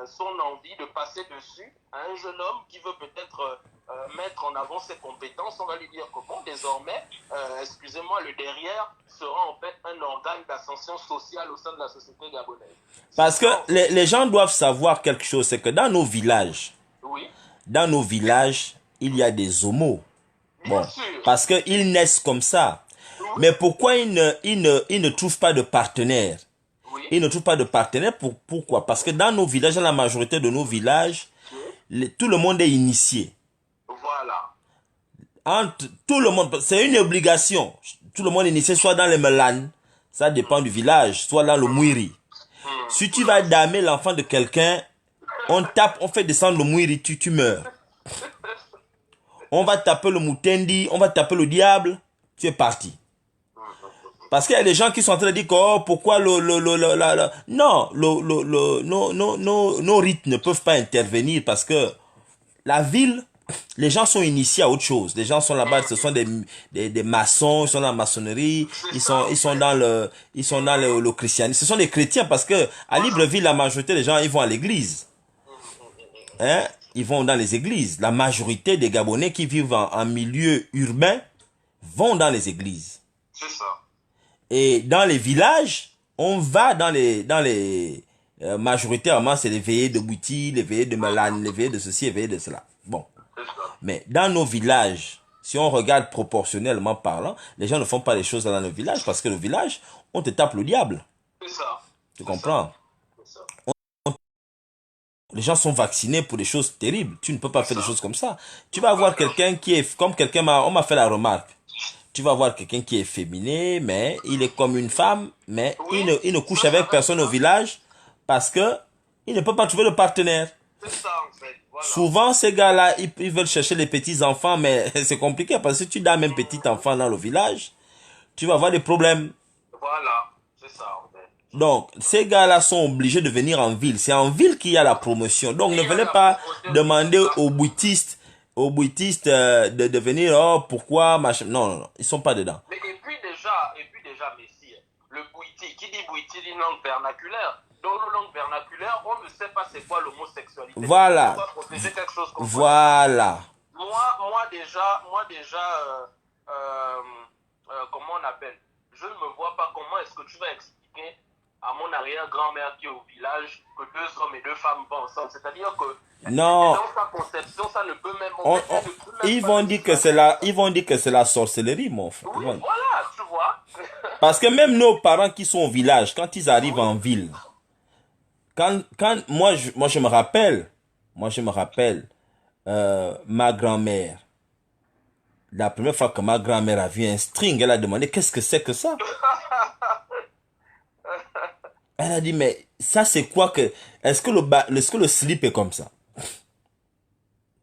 son envie de passer dessus à un jeune homme qui veut peut-être mettre en avant ses compétences. On va lui dire que bon, désormais, excusez-moi, le derrière sera en fait un organe d'ascension sociale au sein de la société gabonaise. Parce que les gens doivent savoir quelque chose, c'est que dans nos villages, il y a des homos. Bon, parce qu'ils naissent comme ça. Mais pourquoi ils ne trouvent pas de partenaire? Ils ne trouvent pas de partenaire. Pourquoi? Parce que dans nos villages, dans la majorité de nos villages, tout le monde est initié. Voilà. Tout le monde, c'est une obligation. Tout le monde est initié, soit dans les Melanes, ça dépend du village, soit dans le Mouiri. Si tu vas damer l'enfant de quelqu'un, on fait descendre le Mouiri, tu meurs. On va taper le Moutendi, on va taper le diable, tu es parti. Parce qu'il y a des gens qui sont en train de dire que oh, pourquoi nos rites ne peuvent pas intervenir parce que la ville, les gens sont initiés à autre chose. Les gens sont là-bas, ce sont des maçons, ils sont dans la maçonnerie, ils sont dans le christianisme. Ce sont des chrétiens parce que à Libreville, la majorité des gens, ils vont à l'église. Hein? Ils vont dans les églises. La majorité des Gabonais qui vivent en milieu urbain vont dans les églises. C'est ça. Et dans les villages, on va majoritairement, c'est les veillées de Bouti, les veillées de Melane, les veillées de ceci, les veillées de cela. Bon. Mais dans nos villages, si on regarde proportionnellement parlant, les gens ne font pas les choses dans nos villages parce que le village, on te tape le diable. C'est ça. Tu comprends? C'est ça. Les gens sont vaccinés pour des choses terribles. Tu ne peux pas faire des choses comme ça. Tu vas avoir quelqu'un qui est, comme on m'a fait la remarque. Tu vas voir quelqu'un qui est féminin, mais il est comme une femme, mais il ne couche avec personne au village parce que il ne peut pas trouver de partenaire. C'est ça, en fait. Voilà. Souvent, ces gars-là, ils veulent chercher les petits-enfants, mais c'est compliqué parce que si tu donnes un petit enfant dans le village, tu vas avoir des problèmes. Voilà, c'est ça, en fait. Donc, ces gars-là sont obligés de venir en ville. C'est en ville qu'il y a la promotion. Donc, ne venez pas demander aux boutistes de venir, oh, pourquoi, machin. Non, non, non, ils sont pas dedans. Mais et puis déjà, Messi, le Bouiti, qui dit Bouiti dit langue vernaculaire. Dans la langue vernaculaire, on ne sait pas c'est quoi l'homosexualité. Voilà. On va protéger quelque chose comme ça. Voilà. Moi déjà, comment on appelle? Je ne me vois pas comment est-ce que tu vas expliquer à mon arrière-grand-mère qui est au village que 2 hommes et 2 femmes vont ensemble. C'est-à-dire que Non. dans sa conception, ça ne peut même... Ils vont dire que c'est la sorcellerie, mon frère. Oui, voilà, tu vois. Parce que même nos parents qui sont au village, quand ils arrivent en ville, moi je me rappelle, ma grand-mère, la première fois que ma grand-mère a vu un string, elle a demandé qu'est-ce que c'est que ça? Elle a dit, mais ça c'est quoi que, est-ce que le slip est comme ça?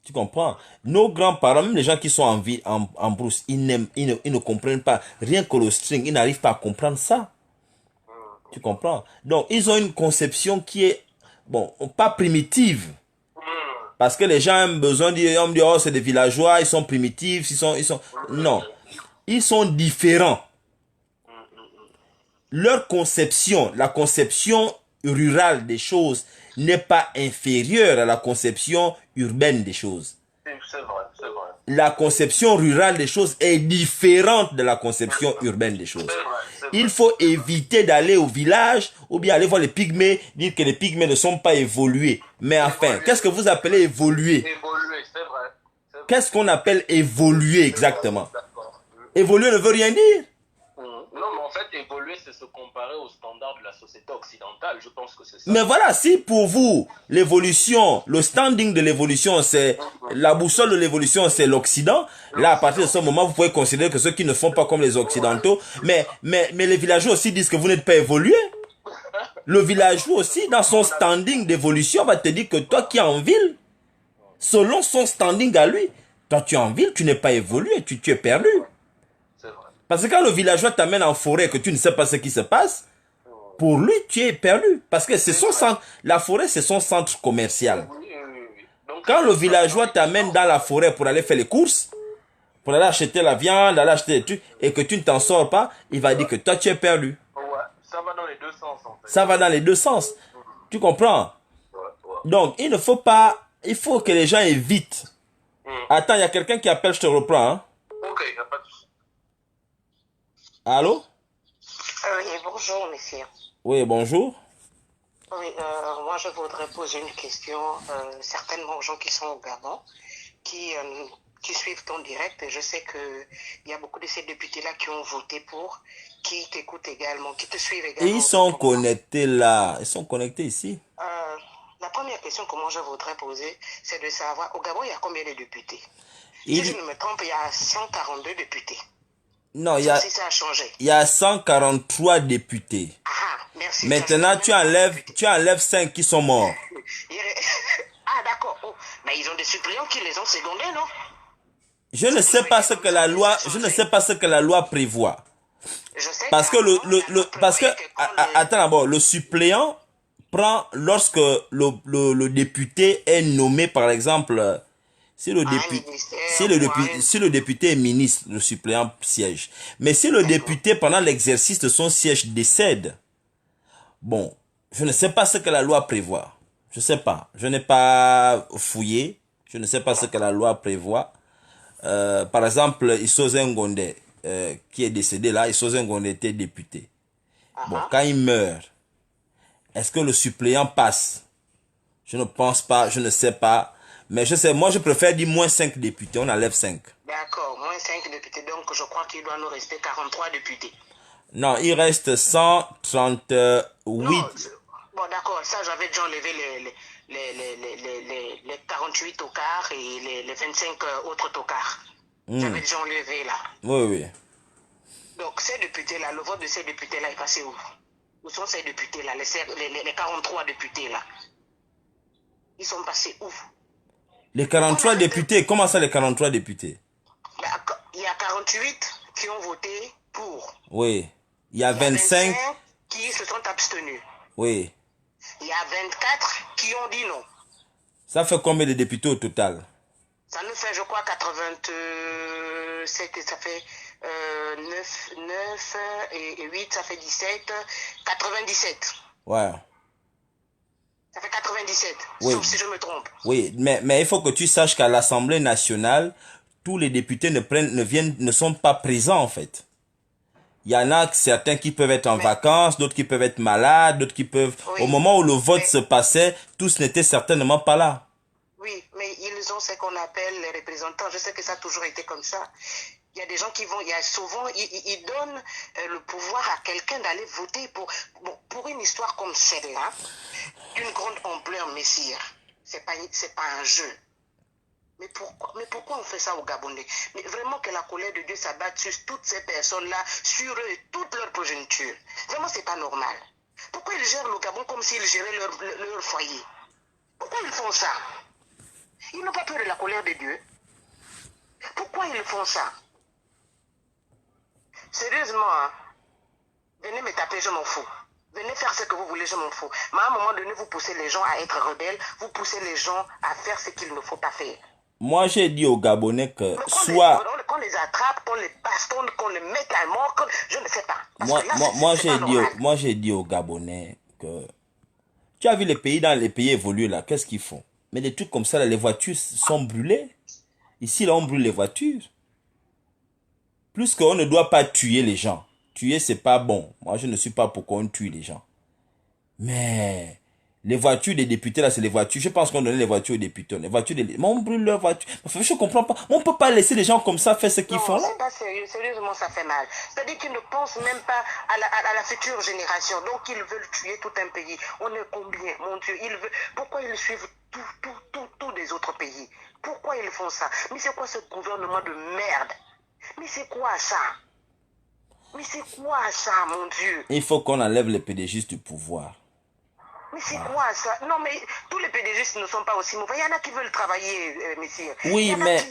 Tu comprends? Nos grands-parents, même les gens qui sont en ville, en brousse, ils ne comprennent pas. Rien que le string, ils n'arrivent pas à comprendre ça. Tu comprends? Donc, ils ont une conception qui est, bon, pas primitive. Parce que les gens ont besoin de dire, oh, c'est des villageois, ils sont primitifs, non. Ils sont différents. Leur conception, la conception rurale des choses, n'est pas inférieure à la conception urbaine des choses. C'est vrai, c'est vrai. La conception rurale des choses est différente de la conception urbaine des choses. Il faut éviter d'aller au village ou bien aller voir les pygmées, dire que les pygmées ne sont pas évolués. Mais enfin, qu'est-ce que vous appelez évoluer? Évoluer, c'est vrai. Qu'est-ce qu'on appelle évoluer exactement? Évoluer ne veut rien dire. Non, mais en fait, évoluer, c'est se comparer aux standards de la société occidentale. Je pense que c'est ça. Mais voilà, si pour vous, l'évolution, le standing de l'évolution, c'est la boussole de l'évolution, c'est l'Occident, là, à partir de ce moment, vous pouvez considérer que ceux qui ne font pas comme les Occidentaux, mais les villageois aussi disent que vous n'êtes pas évolué. Le villageois aussi, dans son standing d'évolution, va te dire que toi qui es en ville, selon son standing à lui, toi tu es en ville, tu n'es pas évolué, tu es perdu. Parce que quand le villageois t'amène en forêt et que tu ne sais pas ce qui se passe, pour lui, tu es perdu. Parce que c'est son centre, la forêt, c'est son centre commercial. Quand le villageois t'amène dans la forêt pour aller faire les courses, pour aller acheter la viande, aller acheter des trucs, et que tu ne t'en sors pas, il va dire que toi, tu es perdu. Ça va dans les deux sens, en fait. Ça va dans les deux sens. Tu comprends? Donc, il ne faut pas, il faut que les gens évitent. Attends, il y a quelqu'un qui appelle, je te reprends. Hein? Ok, il n'y a pas de souci. Allô? Oui, bonjour, messieurs. Oui, bonjour. Oui, moi, je voudrais poser une question certainement aux gens qui sont au Gabon, qui suivent ton direct. Et je sais qu'il y a beaucoup de ces députés-là qui ont voté pour, qui t'écoutent également, qui te suivent également. Et ils sont connectés là. Ils sont connectés ici. La première question que moi je voudrais poser, c'est de savoir, au Gabon, il y a combien de députés? Si je ne me trompe, il y a 142 députés. Non, ça a changé. Il y a 143 députés. Ah, merci. Maintenant, tu enlèves 5 qui sont morts. Ah, d'accord. Oh, mais ils ont des suppléants qui les ont secondés, non? Je ne sais pas ce que la loi prévoit. Je sais parce que attends d'abord, le suppléant prend lorsque le député est nommé, par exemple, si le député est ministre, le suppléant siège. Mais si le député, pendant l'exercice de son siège, décède, bon, je ne sais pas ce que la loi prévoit. Je ne sais pas. Je n'ai pas fouillé. Je ne sais pas ce que la loi prévoit. Par exemple, Issoze Ngonde, qui est décédé là, Issoze Ngonde était député. Bon, quand il meurt, est-ce que le suppléant passe? Je ne pense pas, je ne sais pas. Mais je sais, moi je préfère dire moins 5 députés, on enlève 5. D'accord, moins 5 députés, donc je crois qu'il doit nous rester 43 députés. Non, il reste 138. Non, bon, d'accord, ça, j'avais déjà enlevé les 48 tocards et les 25 autres tocards. J'avais déjà enlevé là. Oui, oui. Donc, ces députés-là, le vote de ces députés-là est passé où? Où sont ces députés-là, les 43 députés-là? Ils sont passés où? Les 43 députés, comment ça les 43 députés? Il y a 48 qui ont voté pour. Oui. Il y a Il y a 25 qui se sont abstenus. Oui. Il y a 24 qui ont dit non. Ça fait combien de députés au total? Ça nous fait, je crois, 87, ça fait 9 et 8, ça fait 17, 97. Ouais. Ça fait 97, Oui. sauf si je me trompe. Oui, mais il faut que tu saches qu'à l'Assemblée nationale, tous les députés ne sont pas présents en fait. Il y en a certains qui peuvent être en vacances, d'autres qui peuvent être malades, d'autres qui peuvent... Oui. Au moment où le vote se passait, tous n'étaient certainement pas là. Oui, mais ils ont ce qu'on appelle les représentants. Je sais que ça a toujours été comme ça. Il y a des gens qui vont, il y a souvent, ils donnent le pouvoir à quelqu'un d'aller voter pour une histoire comme celle-là, d'une grande ampleur, messire. C'est pas un jeu. Mais pourquoi on fait ça au Gabonais? Mais vraiment que la colère de Dieu s'abatte sur toutes ces personnes-là, sur eux et toute leur progéniture. Vraiment, c'est pas normal. Pourquoi ils gèrent le Gabon comme s'ils géraient leur foyer? Pourquoi ils font ça? Ils n'ont pas peur de la colère de Dieu. Pourquoi ils font ça? Sérieusement, hein? Venez me taper, je m'en fous. Venez faire ce que vous voulez, je m'en fous. Mais à un moment donné, vous poussez les gens à être rebelles, vous poussez les gens à faire ce qu'il ne faut pas faire. Moi, j'ai dit aux Gabonais que Qu'on les attrape, qu'on les bastonne, qu'on les mette à mort, je ne sais pas. Moi, j'ai dit aux Gabonais que... Tu as vu dans les pays évolués là, qu'est-ce qu'ils font? Mais des trucs comme ça, là, les voitures sont brûlées. Ici, là, on brûle les voitures. Plus qu'on ne doit pas tuer les gens. Tuer, c'est pas bon. Moi, je ne suis pas pour qu'on tue les gens. Mais les voitures des députés, là, c'est les voitures. Je pense qu'on donnait les voitures aux députés. Les voitures mais on brûle leurs voitures. Enfin, je comprends pas. On peut pas laisser les gens comme ça faire ce qu'ils font là. Non, c'est pas sérieux. Sérieusement, ça fait mal. C'est-à-dire qu'ils ne pensent même pas à la future génération. Donc, ils veulent tuer tout un pays. On est combien, mon Dieu? Pourquoi ils suivent tous les autres pays? Pourquoi ils font ça? Mais c'est quoi ce gouvernement de merde? Mais c'est quoi ça? Mais c'est quoi ça, mon Dieu? Il faut qu'on enlève les PDGistes du pouvoir. Mais c'est quoi ça? Non, mais tous les PDGistes ne sont pas aussi mauvais. Il y en a qui veulent travailler, messieurs. Oui, mais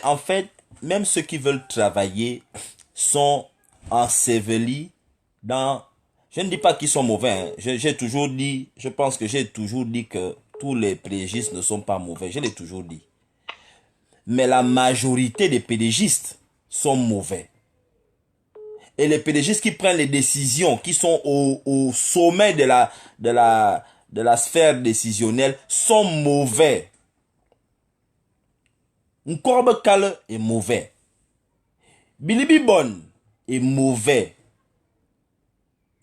en fait, même ceux qui veulent travailler sont ensevelis dans... Je ne dis pas qu'ils sont mauvais. Hein. Je pense que j'ai toujours dit que tous les PDGistes ne sont pas mauvais. Je l'ai toujours dit. Mais la majorité des PDGistes sont mauvais. Et les PDGistes qui prennent les décisions, qui sont au sommet de la sphère décisionnelle, sont mauvais. Nkorbe Kale est mauvais. Bilibi Bon est mauvais.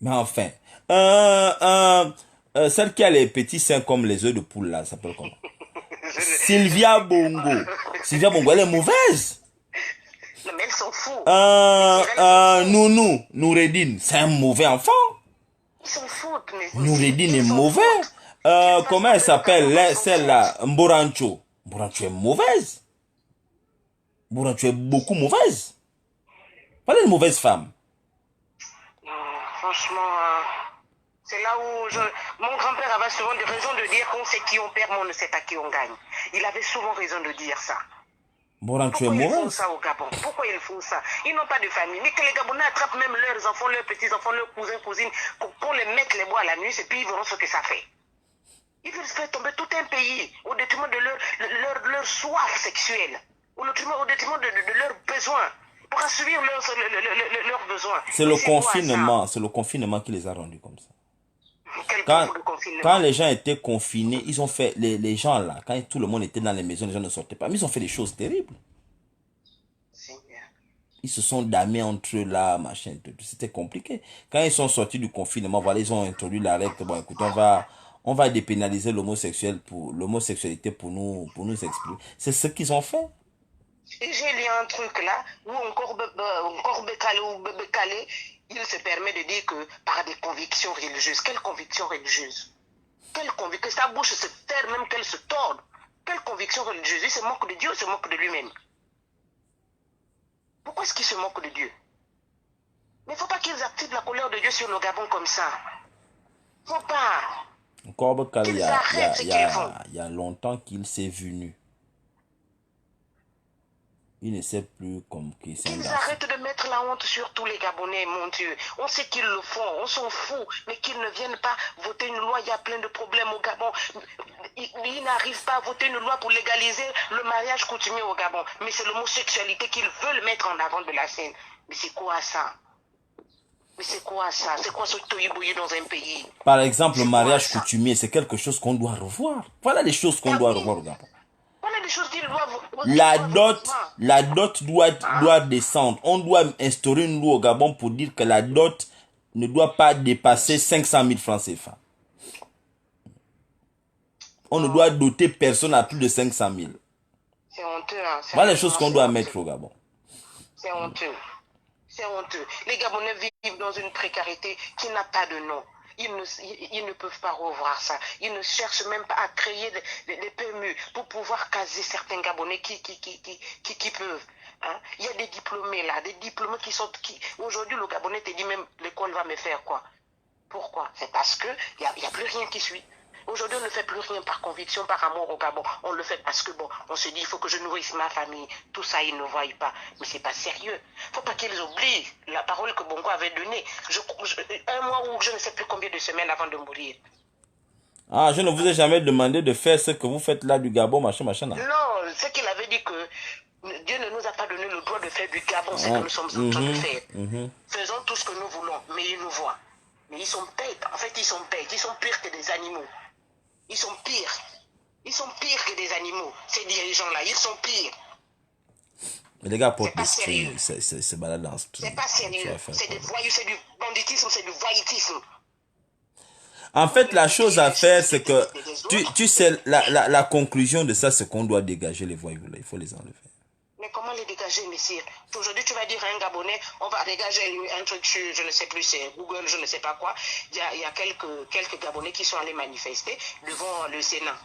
Mais enfin, celle qui a les petits seins comme les œufs de poule là, ça s'appelle comment? Sylvia Bongo. Sylvia Bongo, elle est mauvaise. Non, mais elles sont fous. Noureddin, c'est un mauvais enfant. Ils s'en foutent. Noureddin est mauvais. Comment elle s'appelle, celle-là? Mborancho. Mborancho est mauvaise. Mborancho est beaucoup mauvaise. Pas une mauvaise femme. Franchement, c'est là où mon grand-père avait souvent raison de dire qu'on sait qui on perd, mais on ne sait pas qui on gagne. Il avait souvent raison de dire ça. Pourquoi ils font ça au Gabon? Pourquoi ils font ça? Ils n'ont pas de famille. Mais que les Gabonais attrapent même leurs enfants, leurs petits-enfants, leurs cousins, cousines, qu'on les mette les bois à la nuit, et puis ils verront ce que ça fait. Ils veulent faire tomber tout un pays au détriment de leur soif sexuelle, au détriment de leurs besoins, pour assouvir leurs besoins. C'est le confinement qui les a rendus comme ça. Quand les gens étaient confinés, ils ont fait, les gens là, quand tout le monde était dans les maisons, les gens ne sortaient pas, mais ils ont fait des choses terribles. Ils se sont damnés entre eux là, machin, c'était compliqué. Quand ils sont sortis du confinement, voilà, ils ont introduit la règle, bon écoute, on va dépénaliser l'homosexualité pour nous exprimer. C'est ce qu'ils ont fait. Et j'ai lu un truc là, où encore Bekale ou Bekale, il se permet de dire que par des convictions religieuses. Quelles convictions religieuses? Quelle conviction? Que sa bouche se ferme, même qu'elle se torde. Quelle conviction religieuse? Il se moque de Dieu, il se moque de lui-même. Pourquoi est-ce qu'il se moque de Dieu? Mais il ne faut pas qu'ils activent la colère de Dieu sur le Gabon comme ça. Il ne faut pas. Encore Bekale, Qu'ils arrêtent ce qu'ils font. il y a longtemps qu'il s'est venu. Il ne sait plus comme qui c'est un Qu'ils garçon. arrêtent de mettre la honte sur tous les Gabonais, mon Dieu. On sait qu'ils le font, on s'en fout, mais qu'ils ne viennent pas voter une loi. Il y a plein de problèmes au Gabon. Ils n'arrivent pas à voter une loi pour légaliser le mariage coutumier au Gabon. Mais c'est l'homosexualité qu'ils veulent mettre en avant de la scène. Mais c'est quoi ça? Mais c'est quoi ça? C'est quoi ce toyibouillé dans un pays? Par exemple, le C'est mariage quoi ça? coutumier, c'est quelque chose qu'on doit revoir. Voilà les choses qu'on Ah doit oui. revoir au Gabon. Voilà des choses qu'ils doivent... La dot doit descendre. On doit instaurer une loi au Gabon pour dire que la dot ne doit pas dépasser 500 000 francs CFA. On ne doit doter personne à plus de 500 000. C'est honteux. Hein. Voilà les choses qu'on doit mettre au Gabon. C'est honteux. C'est honteux. Les Gabonais vivent dans une précarité qui n'a pas de nom. Ils ne peuvent pas revoir ça. Ils ne cherchent même pas à créer des PMU pour pouvoir caser certains Gabonais qui peuvent. Hein? Il y a des diplômés là, des diplômés qui sont... Aujourd'hui, le Gabonais te dit même, l'école va me faire quoi? Pourquoi? C'est parce qu'il n'y a plus rien qui suit. Aujourd'hui, on ne fait plus rien par conviction, par amour au Gabon. On le fait parce que, bon, on se dit, il faut que je nourrisse ma famille. Tout ça, ils ne voient pas. Mais c'est pas sérieux. Il ne faut pas qu'ils oublient la parole que Bongo avait donnée. Un mois ou je ne sais plus combien de semaines avant de mourir. Ah, je ne vous ai jamais demandé de faire ce que vous faites là du Gabon, machin. Là. Non, c'est qu'il avait dit que Dieu ne nous a pas donné le droit de faire du Gabon, c'est que nous sommes en train de faire. Faisons tout ce que nous voulons, mais ils nous voient. Mais ils sont bêtes. En fait, ils sont bêtes. Ils sont pires que des animaux. Ils sont pires. Ils sont pires que des animaux. Ces dirigeants-là, ils sont pires. Mais les gars portent pas des sérieux. strings, c'est balade dans ce C'est pas sérieux. C'est des voyous, c'est du banditisme, c'est du voyoutisme. En fait, la chose à faire, c'est que tu sais, la conclusion de ça, c'est qu'on doit dégager les voyous là. Il faut les enlever. Mais comment les dégager, messire? Aujourd'hui, tu vas dire à un Gabonais, on va dégager un truc sur, je ne sais plus, c'est Google, je ne sais pas quoi. Il y a quelques Gabonais qui sont allés manifester devant le Sénat.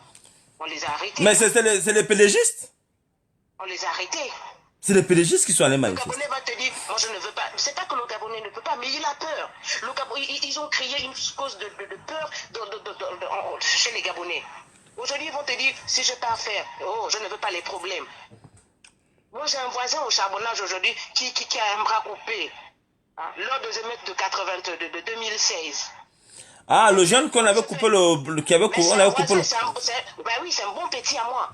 On les a arrêtés. Mais c'est les pélégistes. On les a arrêtés. C'est les pélégistes qui sont allés Le manifester. Gabonais va te dire, moi je ne veux pas. C'est pas que le Gabonais ne peut pas, mais il a peur. Ils ont créé une cause de peur chez les Gabonais. Aujourd'hui, ils vont te dire, si je pars faire, oh, je ne veux pas les problèmes. Moi, j'ai un voisin au charbonnage aujourd'hui qui a un bras coupé. Hein, lors des émeutes de 2016. Ah, le jeune qu'on avait coupé qui avait coupé, on avait coupé le... Ben oui, c'est un bon petit à moi.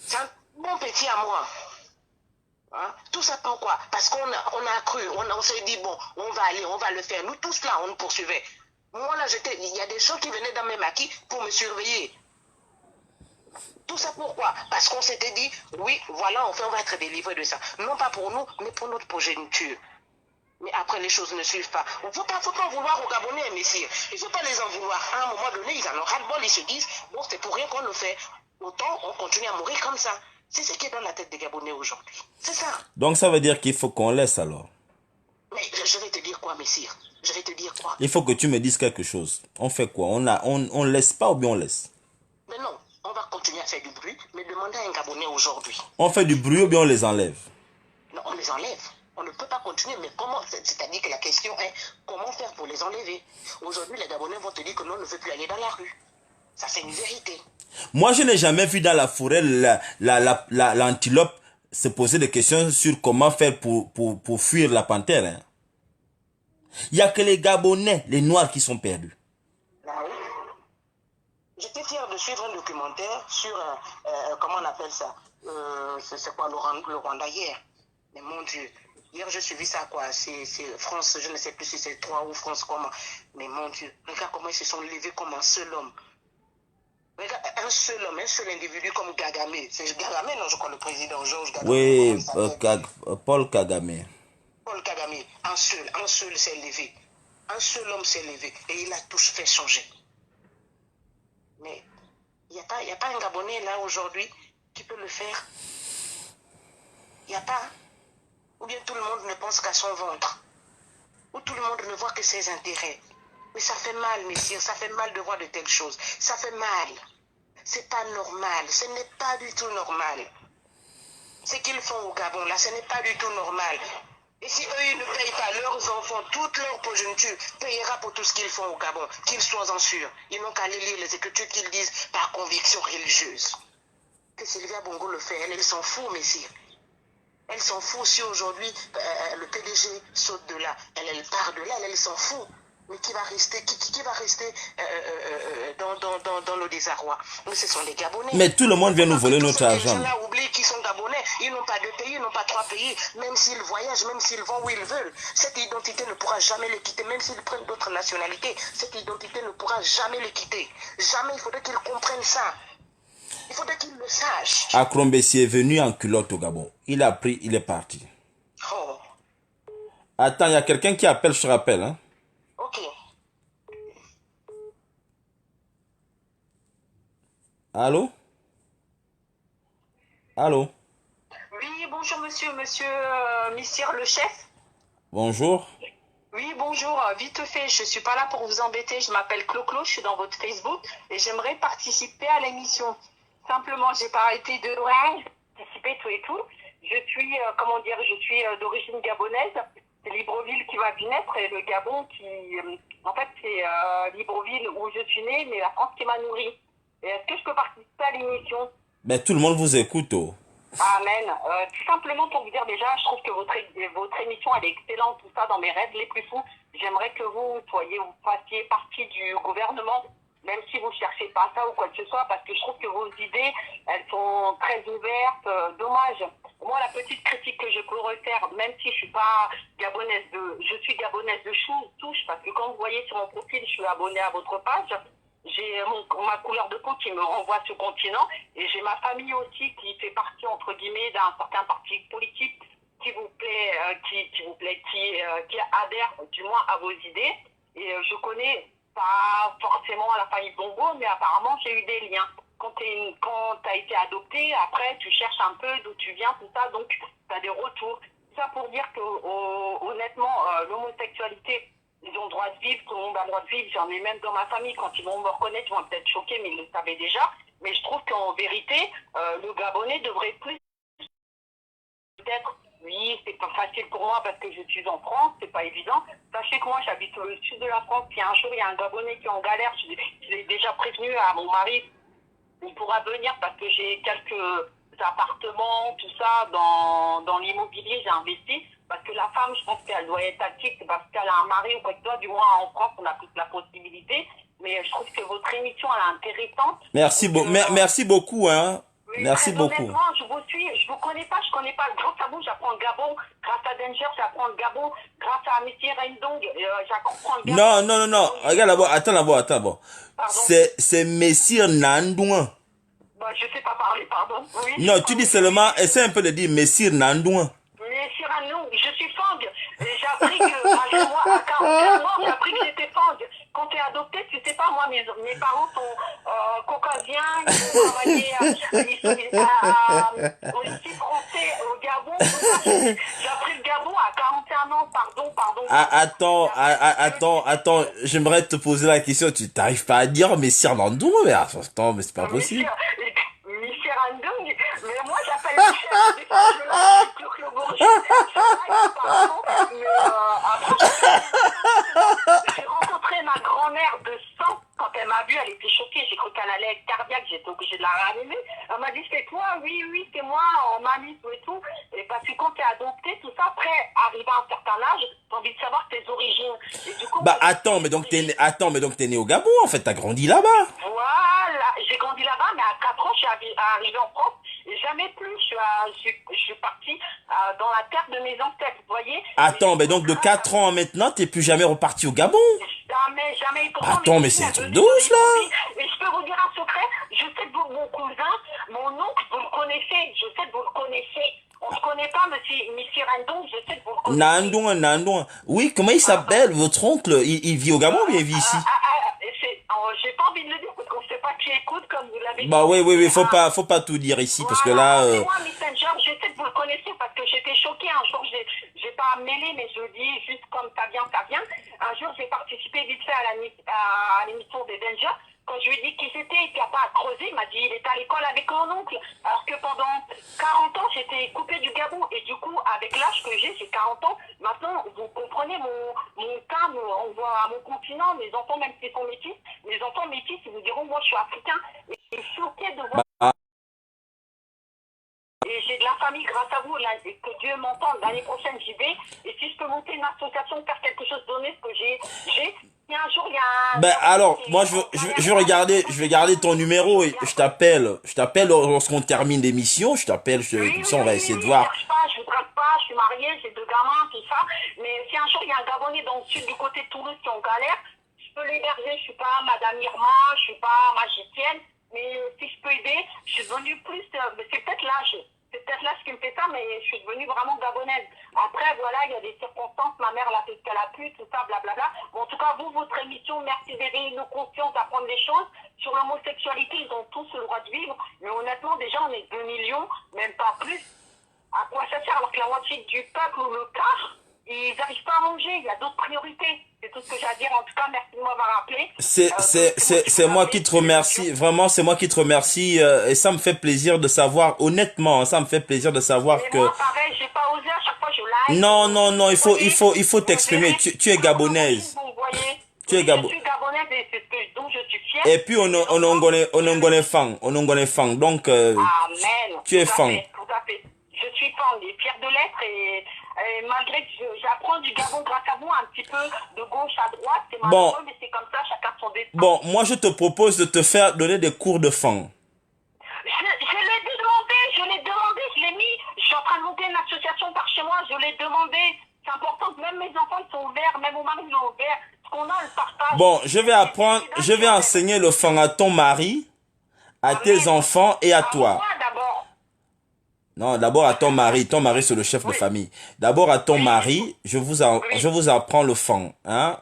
C'est un bon petit à moi. Hein? Tout ça pourquoi? Parce qu'on a cru, on s'est dit, bon, on va le faire. Nous tous là, on nous poursuivait. Moi là, il y a des gens qui venaient dans mes maquis pour me surveiller. Tout ça pourquoi? Parce qu'on s'était dit, oui, voilà, on va être délivré de ça. Non pas pour nous, mais pour notre progéniture. Mais après, les choses ne suivent pas. Il ne faut pas en vouloir aux Gabonais, messieurs. Il ne faut pas les en vouloir. À un moment donné, ils en ont ras-le-bol, ils se disent, bon, c'est pour rien qu'on le fait. Autant on continue à mourir comme ça. C'est ce qui est dans la tête des Gabonais aujourd'hui. C'est ça. Donc ça veut dire qu'il faut qu'on laisse alors. Mais je vais te dire quoi, messieurs? Je vais te dire quoi? Il faut que tu me dises quelque chose. On fait quoi? On laisse pas ou bien on laisse? Mais non, on va continuer à faire du bruit, mais demandez à un Gabonais aujourd'hui. On fait du bruit ou bien on les enlève? Non, on les enlève. On ne peut pas continuer, mais comment? C'est-à-dire que la question est, comment faire pour les enlever? Aujourd'hui, les Gabonais vont te dire que non, on ne veut plus aller dans la rue. Ça, c'est une vérité. Moi, je n'ai jamais vu dans la forêt l'antilope se poser des questions sur comment faire pour fuir la panthère. Hein. Il n'y a que les Gabonais, les Noirs qui sont perdus. Ah oui. J'étais fier de suivre un documentaire sur, comment on appelle ça? C'est quoi le Rwanda hier? Mais mon Dieu, hier j'ai suivi ça quoi, c'est France, je ne sais plus si c'est 3 ou France comment. Mais mon Dieu, regarde comment ils se sont levés comme un seul homme. Regarde, un seul homme, un seul individu comme Kagame. C'est Kagame, non, je crois, le président Georges Kagame. Oui, Paul Kagame. Paul Kagame, un seul s'est levé. Un seul homme s'est levé et il a tout fait changer. Mais il n'y a pas un Gabonais là aujourd'hui qui peut le faire. Il n'y a pas. Ou bien tout le monde ne pense qu'à son ventre. Ou tout le monde ne voit que ses intérêts. Mais ça fait mal, messieurs, ça fait mal de voir de telles choses. Ça fait mal. C'est pas normal. Ce n'est pas du tout normal. Ce qu'ils font au Gabon, là, ce n'est pas du tout normal. Et si eux, ils ne payent pas leurs enfants, toute leur conjoncture payera pour tout ce qu'ils font au Gabon, qu'ils soient en sûrs. Ils n'ont qu'à aller lire les écritures qu'ils disent par conviction religieuse. Que Sylvia Bongo le fait, elle s'en fout, messieurs. Elle s'en fout si aujourd'hui le PDG saute de là. Elle part de là, elle s'en fout. Mais qui va rester, qui va rester dans le désarroi? Mais ce sont les Gabonais. Mais tout le monde vient nous voler notre argent. Les gens là oublient qu'ils sont Gabonais. Ils n'ont pas de pays, ils n'ont pas trois pays. Même s'ils voyagent, même s'ils vont où ils veulent, cette identité ne pourra jamais les quitter. Même s'ils prennent d'autres nationalités, cette identité ne pourra jamais les quitter. Jamais, il faudrait qu'ils comprennent ça. Il faudrait qu'ils le sachent. Akrom Bessie est venu en culotte au Gabon. Il a pris, il est parti. Oh. Attends, il y a quelqu'un qui appelle, je te rappelle. Hein? Ok. Allô? Allô? Oui, bonjour monsieur Missire le chef. Bonjour. Oui, bonjour, vite fait, je suis pas là pour vous embêter, je m'appelle Clo-Clo, je suis dans votre Facebook et j'aimerais participer à l'émission. Simplement, j'ai pas arrêté de participer tout et tout. Je suis, je suis d'origine gabonaise. C'est Libreville qui va naître et le Gabon qui, en fait, c'est Libreville où je suis née, mais la France qui m'a nourrie. Et est-ce que je peux participer à l'émission? Mais tout le monde vous écoute. Oh. Amen. Tout simplement pour vous dire déjà, je trouve que votre émission elle est excellente, tout ça dans mes rêves les plus fous. J'aimerais que vous fassiez partie du gouvernement, même si vous cherchez pas ça ou quoi que ce soit, parce que je trouve que vos idées, elles sont très ouvertes. Dommage. Moi, la petite critique que je pourrais faire, même si je suis gabonaise de touche, parce que quand vous voyez sur mon profil, je suis abonnée à votre page. J'ai ma couleur de peau qui me renvoie à ce continent et j'ai ma famille aussi qui fait partie entre guillemets d'un certain parti politique qui adhère du moins à vos idées et je connais pas forcément la famille Bongo mais apparemment j'ai eu des liens. Quand tu as été adopté, après tu cherches un peu d'où tu viens, tout ça, donc tu as des retours. Ça pour dire que honnêtement l'homosexualité, ils ont le droit de vivre, tout le monde a le droit de vivre, j'en ai même dans ma famille, quand ils vont me reconnaître, ils vont peut-être choquer, mais ils le savaient déjà. Mais je trouve qu'en vérité, le Gabonais devrait plus peut-être, oui, c'est pas facile pour moi parce que je suis en France, c'est pas évident. Sachez que moi j'habite au sud de la France, si un jour il y a un Gabonais qui est en galère, je l'ai déjà prévenu à mon mari, il pourra venir parce que j'ai quelques appartements, tout ça, dans l'immobilier, j'ai investi. Parce que la femme, je pense qu'elle doit être active parce qu'elle a un mari ou quoi que ce soit. Du moins, en France, on a toute la possibilité. Mais je trouve que votre émission, elle est intéressante. Merci beaucoup, hein. Oui, merci beaucoup. Honnêtement, je vous suis, je connais pas. Grâce à vous, j'apprends le Gabon. Grâce à Danger, j'apprends le Gabon. Grâce à Messi Rendong, j'apprends le Gabon. Non. Regarde d'abord, attends d'abord. C'est Messire Nandouin. Bah, je sais pas parler, pardon. Oui, non, tu dis seulement, essaie un peu de dire Messire Nandouin. Messire Nandouin, je suis fang. J'ai appris que, malgré moi, à 41 ans, j'ai appris que j'étais fang. Quand tu es adopté, tu sais pas, moi, mes parents sont caucasiens, ils ont travaillé au lycée français au Gabon. J'ai appris le Gabon à 41 ans, pardon. Attends, j'aimerais te poser la question, tu t'arrives pas à dire Messire Nandouin, mais attends, mais c'est pas possible. Michel Randong, mais moi j'appelle Michel, des fois je le plus que le bourgeois, j'ai rencontré ma grand-mère de sang, quand elle m'a vue, elle était choquée, j'ai cru qu'elle allait être cardiaque, j'étais obligée de la réanimer, elle m'a dit c'est toi, oui c'est moi, on m'a mis tout et tout, et parce que quand t'es adopté, tout ça, après, arrivé à un certain âge, t'as envie de savoir tes origines, et du coup... Attends, mais donc t'es né au Gabon, en fait, t'as grandi là-bas. Voilà, j'ai grandi là-bas, mais à 4 ans, je suis arrivée en France et jamais plus. Je suis partie dans la terre de mes ancêtres, vous voyez. Attends, mais donc de 4 ans maintenant, t'es plus jamais reparti au Gabon? Jamais. Attends, mais c'est un truc de ouf, là. Et je peux vous dire un secret, je sais que mon cousin, mon oncle, vous le connaissez, je sais que vous le connaissez. On ne se connaît pas, monsieur Randong, je sais que vous le connaissez. Nandouin. Oui, comment il s'appelle, votre oncle? Il vit au Gabon ou il vit ici? J'ai pas envie de le dire parce qu'on ne sait pas qui écoute comme vous l'avez dit. Bah oui, faut pas tout dire ici parce que là. Moi, Messenger, je sais que vous le connaissez parce que à l'émission des Danger. Quand je lui ai dit qui c'était, il n'y a pas à creuser, il m'a dit il est à l'école avec mon oncle. Alors que pendant 40 ans, j'étais coupée du Gabon. Et du coup, avec l'âge que j'ai 40 ans, maintenant, vous comprenez mon cas, on voit à mon continent, mes enfants, même s'ils sont métis, mes enfants métis, ils vous diront, moi je suis africain. Et je suis choquée de voir. Et j'ai de la famille grâce à vous, là, que Dieu m'entende. L'année prochaine, j'y vais. Et si je peux monter une association, faire quelque chose d'honnête que j'ai. Si un jour il y a un... Ben alors, moi je vais garder ton numéro et je t'appelle lorsqu'on termine l'émission, comme ça on va essayer de voir. Je ne traite pas, je suis mariée, j'ai 2 gamins, tout ça. Mais si un jour il y a un Gabonais dans le sud du côté de Toulouse qui est en galère, je peux l'héberger. Je suis pas Madame Irma, je suis pas magicienne. Mais si je peux aider, je suis devenue plus... c'est peut-être l'âge. C'est peut-être l'âge qui me fait ça, mais je suis devenue vraiment gabonaise. Après, voilà, il y a des circonstances. Ma mère, elle a fait ce qu'elle a pu, tout ça, blablabla. Bon, en tout cas, vous, votre émission, merci d'éveiller nos consciences, d'apprendre des choses. Sur l'homosexualité, ils ont tous le droit de vivre. Mais honnêtement, déjà, on est 2 millions, même pas plus. À quoi ça sert alors que la moitié du peuple ou le quart, ils n'arrivent pas à manger. Il y a d'autres priorités. C'est tout ce que j'ai à dire. En tout cas, merci de m'avoir appelé. C'est moi qui te remercie. Vraiment, c'est moi qui te remercie. Et ça me fait plaisir de savoir, honnêtement, ça me fait plaisir de savoir mais que... moi, pareil, j'ai pas osé. À chaque fois, je like. Non, il faut t'exprimer. Tu es gabonaise. Vous voyez. Tu es Je suis gabonaise et c'est ce dont je suis fière. Et puis, on est fan. Donc, Amen. tu es Tout à fan. fait, tout à fait. Je suis fan et fière de l'être et malgré que j'apprends du Gabon grâce à vous un petit peu de gauche à droite, c'est malheureux, mais c'est comme ça, chacun son destin. Bon, moi je te propose de te faire donner des cours de fan. Je l'ai demandé, je l'ai mis. Je suis en train de monter une association par chez moi, je l'ai demandé. C'est important que même mes enfants ils sont ouverts, même mon mari ils sont ouverts. Ce qu'on a, on le partage. Bon, je vais enseigner le fan à ton mari, à tes enfants et à toi. Moi d'abord. Non, d'abord à ton mari. Ton mari, c'est le chef de famille. D'abord à ton mari, je vous apprends le fan, hein.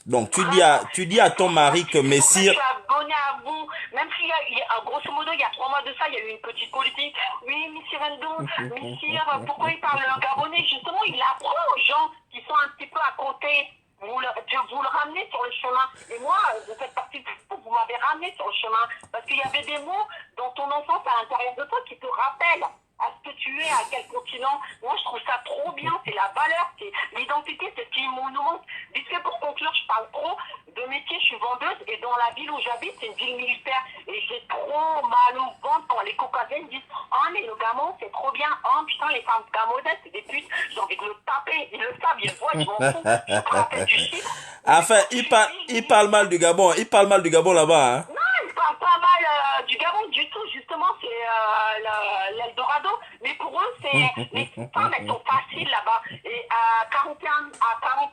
Donc, tu dis à ton mari que Messire... Je suis abonné à vous. Même s'il y a, grosso modo, il y a 3 mois de ça, il y a eu une petite politique. Oui, Messire Endo, Messire, pourquoi il parle un Gabonais? Justement, il apprend aux gens qui sont un petit peu à côté. Vous le ramenez sur le chemin. Et moi, vous faites partie de vous m'avez ramené sur le chemin. Parce qu'il y avait des mots dans ton enfance à l'intérieur de toi qui te rappellent à ce que tu es, à quel continent. Moi, je trouve ça trop bien. C'est la valeur, c'est l'identité, c'est ce qui nous manque. Vite fait, pour conclure, je parle trop de métier. Je suis vendeuse et dans la ville où j'habite, c'est une ville militaire. Et j'ai trop mal au ventre quand les Caucasiens me disent « Ah, mais le Gamon, c'est trop bien. Ah, putain, les femmes gamonaises, c'est des putes. » J'ai envie de le taper. Ils le savent, ils le voient, ils m'en foutent. Je me rappelle du chiffre. Enfin, il parle mal du Gabon. Il parle mal du Gabon là-bas, hein. Non, il parle pas mal du Gabon du tout. Justement, c'est l'Eldorado. Mais pour eux, les femmes, elles sont faciles là-bas. Et à 40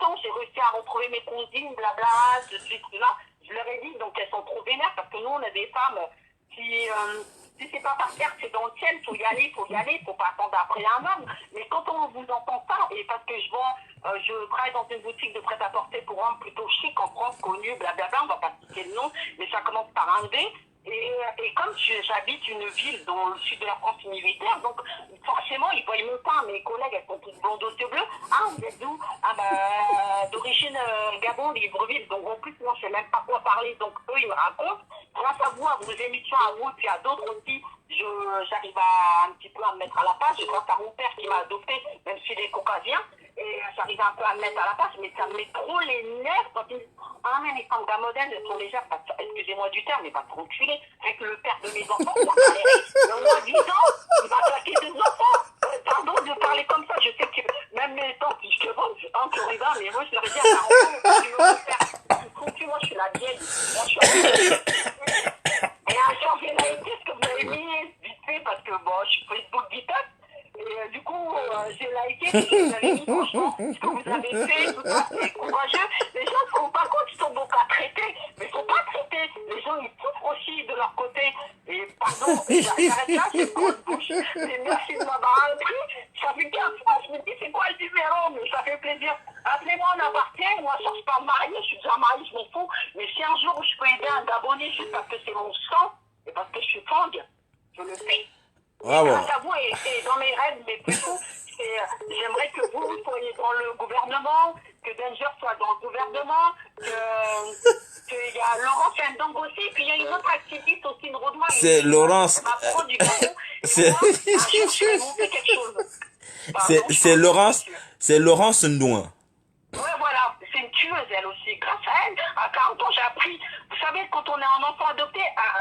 ans, j'ai réussi à retrouver mes cousines, blabla, ceci, cela. Je leur ai dit, donc elles sont trop vénères parce que nous, on a des femmes qui... si c'est pas par terre, c'est dans le ciel, faut y aller, faut pas attendre après un homme. Mais quand on vous entend ça, et parce que je travaille dans une boutique de prêt-à-porter pour hommes plutôt chic en France, connue, blablabla, on va pas citer le nom, mais ça commence par un D. Et comme j'habite une ville dans le sud de la France militaire, donc forcément, ils voient mon teint. Mes collègues, elles sont toutes blondes aux yeux bleus. Ah, vous êtes d'où? Ah, bah, d'origine Gabon, Libreville. Donc en plus, moi, je sais même pas quoi parler. Donc eux, ils me racontent. Grâce à vous, à vos émissions, à vous, et puis à d'autres aussi, j'arrive un petit peu à me mettre à la page. Grâce à mon père qui m'a adopté, même s'il est caucasien. Et j'arrive un peu à me mettre à la page, mais ça me met trop les nerfs quand ils disent « Ah, mais les femmes gamodènes, elles sont légères. » Excusez-moi du terme, mais pas trop enculé. Avec le père de mes enfants, il a galéré. Le moins 10 ans, il va claquer 2 enfants. Pardon de parler comme ça. Je sais que même mes tantes, je te vois, en Florida, mais moi, je leur ai dit à 40 ans, tu veux faire. Moi, je suis la vieille. Moi, je suis la vieille. Et à changer la ce que vous avez mis, vite fait, parce que bon, je suis Facebook detox. Et du coup, j'ai liké, vous avez dit franchement, ce que vous avez fait, tout ça, c'est courageux. Les gens ne se rendent pas compte qu'ils sont beaucoup à traiter, mais ils ne sont pas traités. Les gens, ils souffrent aussi de leur côté. Et pardon, j'arrête là, j'ai une grosse bouche. Mais merci de m'avoir appris. Ça fait 15 fois, je me dis, c'est quoi le numéro? Mais ça fait plaisir. Appelez-moi, on appartient. Moi, je ne suis pas mariée, je suis déjà mariée, je m'en fous. Mais si un jour je peux aider un Gabonais, juste parce que c'est mon sang, et parce que je suis fang, je le fais. Grâce à vous et dans mes rêves, mais plutôt, j'aimerais que vous soyez dans le gouvernement, que Danger soit dans le gouvernement, qu'il y a Laurence Ndong aussi, puis il y a une autre activiste aussi, une Renoir. C'est Laurence. Du Gabon, C'est- et moi, un jour, je vais monter quelque chose. Pardon, C'est Laurence. C'est Laurence Ndouin. Ouais, voilà, c'est une tueuse, elle aussi. Grâce à elle, à 40 ans, j'ai appris. Vous savez, quand on est un enfant adopté,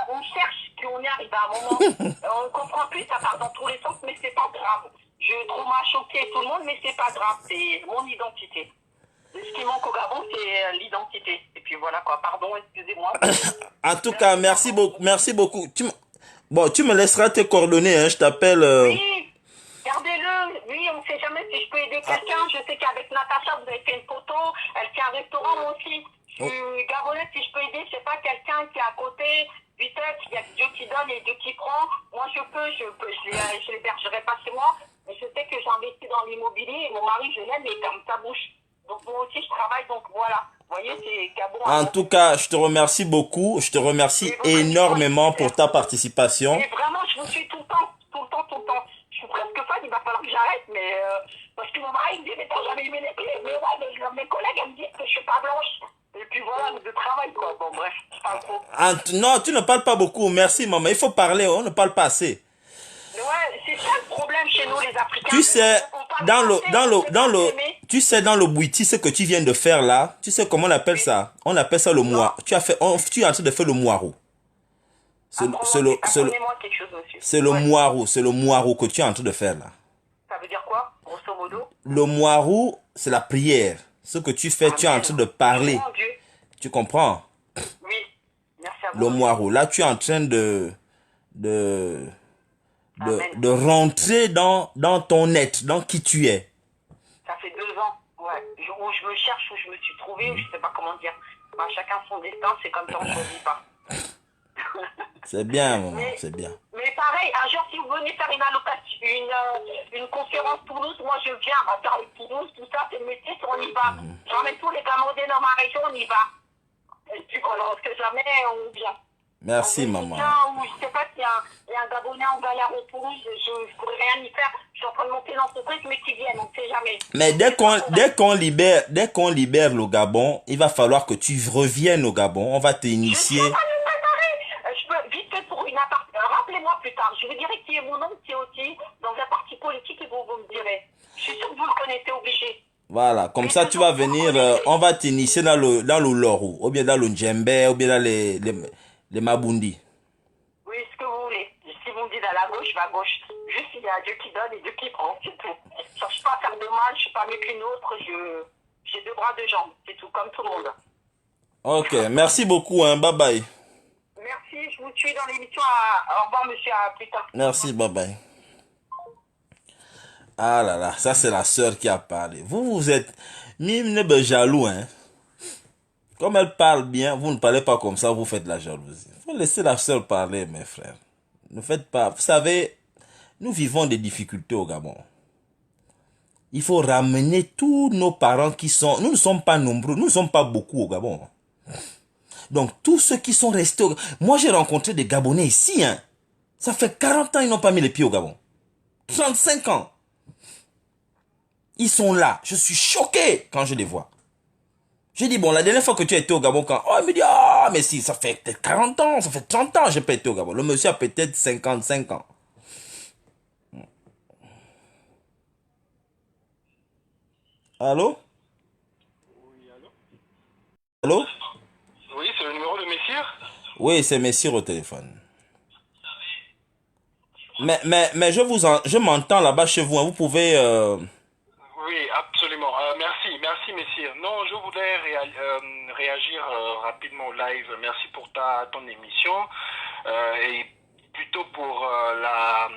on cherche, puis on y arrive à un moment. On comprend plus, ça part dans tous les sens, mais c'est pas grave. Je trop mal choqué tout le monde, mais c'est pas grave, c'est mon identité. Ce qui manque au Gabon, c'est l'identité. Et puis voilà quoi, pardon, excusez-moi. En tout cas, merci beaucoup. Merci beaucoup. Bon, tu me laisseras tes coordonnées, hein, je t'appelle. Oui, gardez-le. Oui, on ne sait jamais si je peux aider quelqu'un. Je sais qu'avec Natacha, vous avez fait une photo. Elle tient un restaurant, moi aussi. Je suis gabonais, si je peux aider, c'est pas quelqu'un qui est à côté. Peut-être il y a Dieu qui donne et Dieu qui prend. Moi, je l'hébergerai pas chez moi. Mais je sais que j'investis dans l'immobilier et mon mari, je l'aime, il ferme sa bouche. Donc, moi aussi, je travaille. Donc, voilà. Vous voyez, c'est Gabon. En tout cas, je te remercie beaucoup. Je te remercie énormément pour ta participation. Mais vraiment, je vous suis tout le temps. Je suis presque fan, il va falloir que j'arrête, mais parce que mon mari me dit, mais t'as jamais aimé les pieds. Mais ouais, mais mes collègues, elles me disent que je suis pas blanche. Et puis voilà, de travail, quoi. Bon, bref, je parle trop. Non, tu ne parles pas beaucoup. Merci, maman. Il faut parler, on ne parle pas assez. Mais ouais, c'est ça le problème chez nous, les Africains. Tu sais, On parle français, tu sais, dans le Bouiti, ce que tu viens de faire là, tu sais comment on appelle ça? On appelle ça le moire. Tu es en train de faire le moireau. Apprenez-moi quelque chose, monsieur. C'est le moireau, c'est le moireau que tu es en train de faire là. Ça veut dire quoi, grosso modo? Le moireau, c'est la prière. Ce que tu fais, tu es en train de parler. Mon Dieu. Tu comprends? Oui, merci à vous. Le moireau. Là, tu es en train de rentrer dans ton être, dans qui tu es. Ça fait 2 ans, ouais, où je me cherche, où je me suis trouvée, je sais pas comment dire. Bah, chacun son destin, c'est comme ça, on ne choisit pas. C'est bien, maman, c'est bien. Mais pareil, un jour, si vous venez faire une conférence Toulouse, moi je viens, on va faire le Toulouse, tout ça, c'est le métier, on y va. J'emmène tous les Camerounais dans ma région, on y va. Et puis voilà, parce que jamais on vient. Merci, maman. Ou je sais pas s'il y a un Gabonais en galère au Toulouse, je pourrais rien y faire. Je suis en train de monter l'entreprise, mais qui viennent, on ne sait jamais. Mais dès qu'on libère le Gabon, il va falloir que tu reviennes au Gabon. On va t'initier. Je suis en train de me préparer. Je peux vite fait pour une appart. Rappelez-moi plus tard. Je vous dirai qui est mon nom, qui est aussi dans un parti politique et vous me direz. Je suis sûr que vous le connaissez, obligé. Voilà, comme ça tu vas venir, on va t'initier dans le Loro, ou bien dans le Djembe, ou bien dans les Mabundi. Oui, ce que vous voulez. Si vous me dites à la gauche, je vais à gauche. Juste, il y a Dieu qui donne et Dieu qui prend, c'est tout. Je cherche pas à faire de mal, je suis pas mieux qu'une autre, j'ai 2 bras, 2 jambes, c'est tout, comme tout le monde. Ok, merci beaucoup, hein, bye bye. Merci, je vous suis dans l'émission. Au revoir, monsieur, à plus tard. Merci, bye bye. Ah là là, ça c'est la sœur qui a parlé. Vous êtes mime jaloux, hein. Comme elle parle bien, vous ne parlez pas comme ça, vous faites la jalousie. Il faut laisser la sœur parler, mes frères. Ne faites pas. Vous savez, nous vivons des difficultés au Gabon. Il faut ramener tous nos parents qui sont... Nous ne sommes pas nombreux, nous ne sommes pas beaucoup au Gabon. Donc, tous ceux qui sont restés au Gabon... Moi, j'ai rencontré des Gabonais ici, hein. Ça fait 40 ans, ils n'ont pas mis les pieds au Gabon. 35 ans. Ils sont là. Je suis choqué quand je les vois. J'ai dit, bon, la dernière fois que tu as été au Gabon, quand... Oh, il me dit, ah, mais si, ça fait peut-être 40 ans, ça fait 30 ans que je n'ai pas été au Gabon. Le monsieur a peut-être 55 ans. Allô? Oui, allô? Allô? Oui, c'est le numéro de Messire? Oui, c'est Messire au téléphone. Mais je m'entends là-bas chez vous, hein. Vous pouvez... Oui, absolument. Merci, Messire. Non, je voulais réagir rapidement au live. Merci pour ton émission et plutôt pour la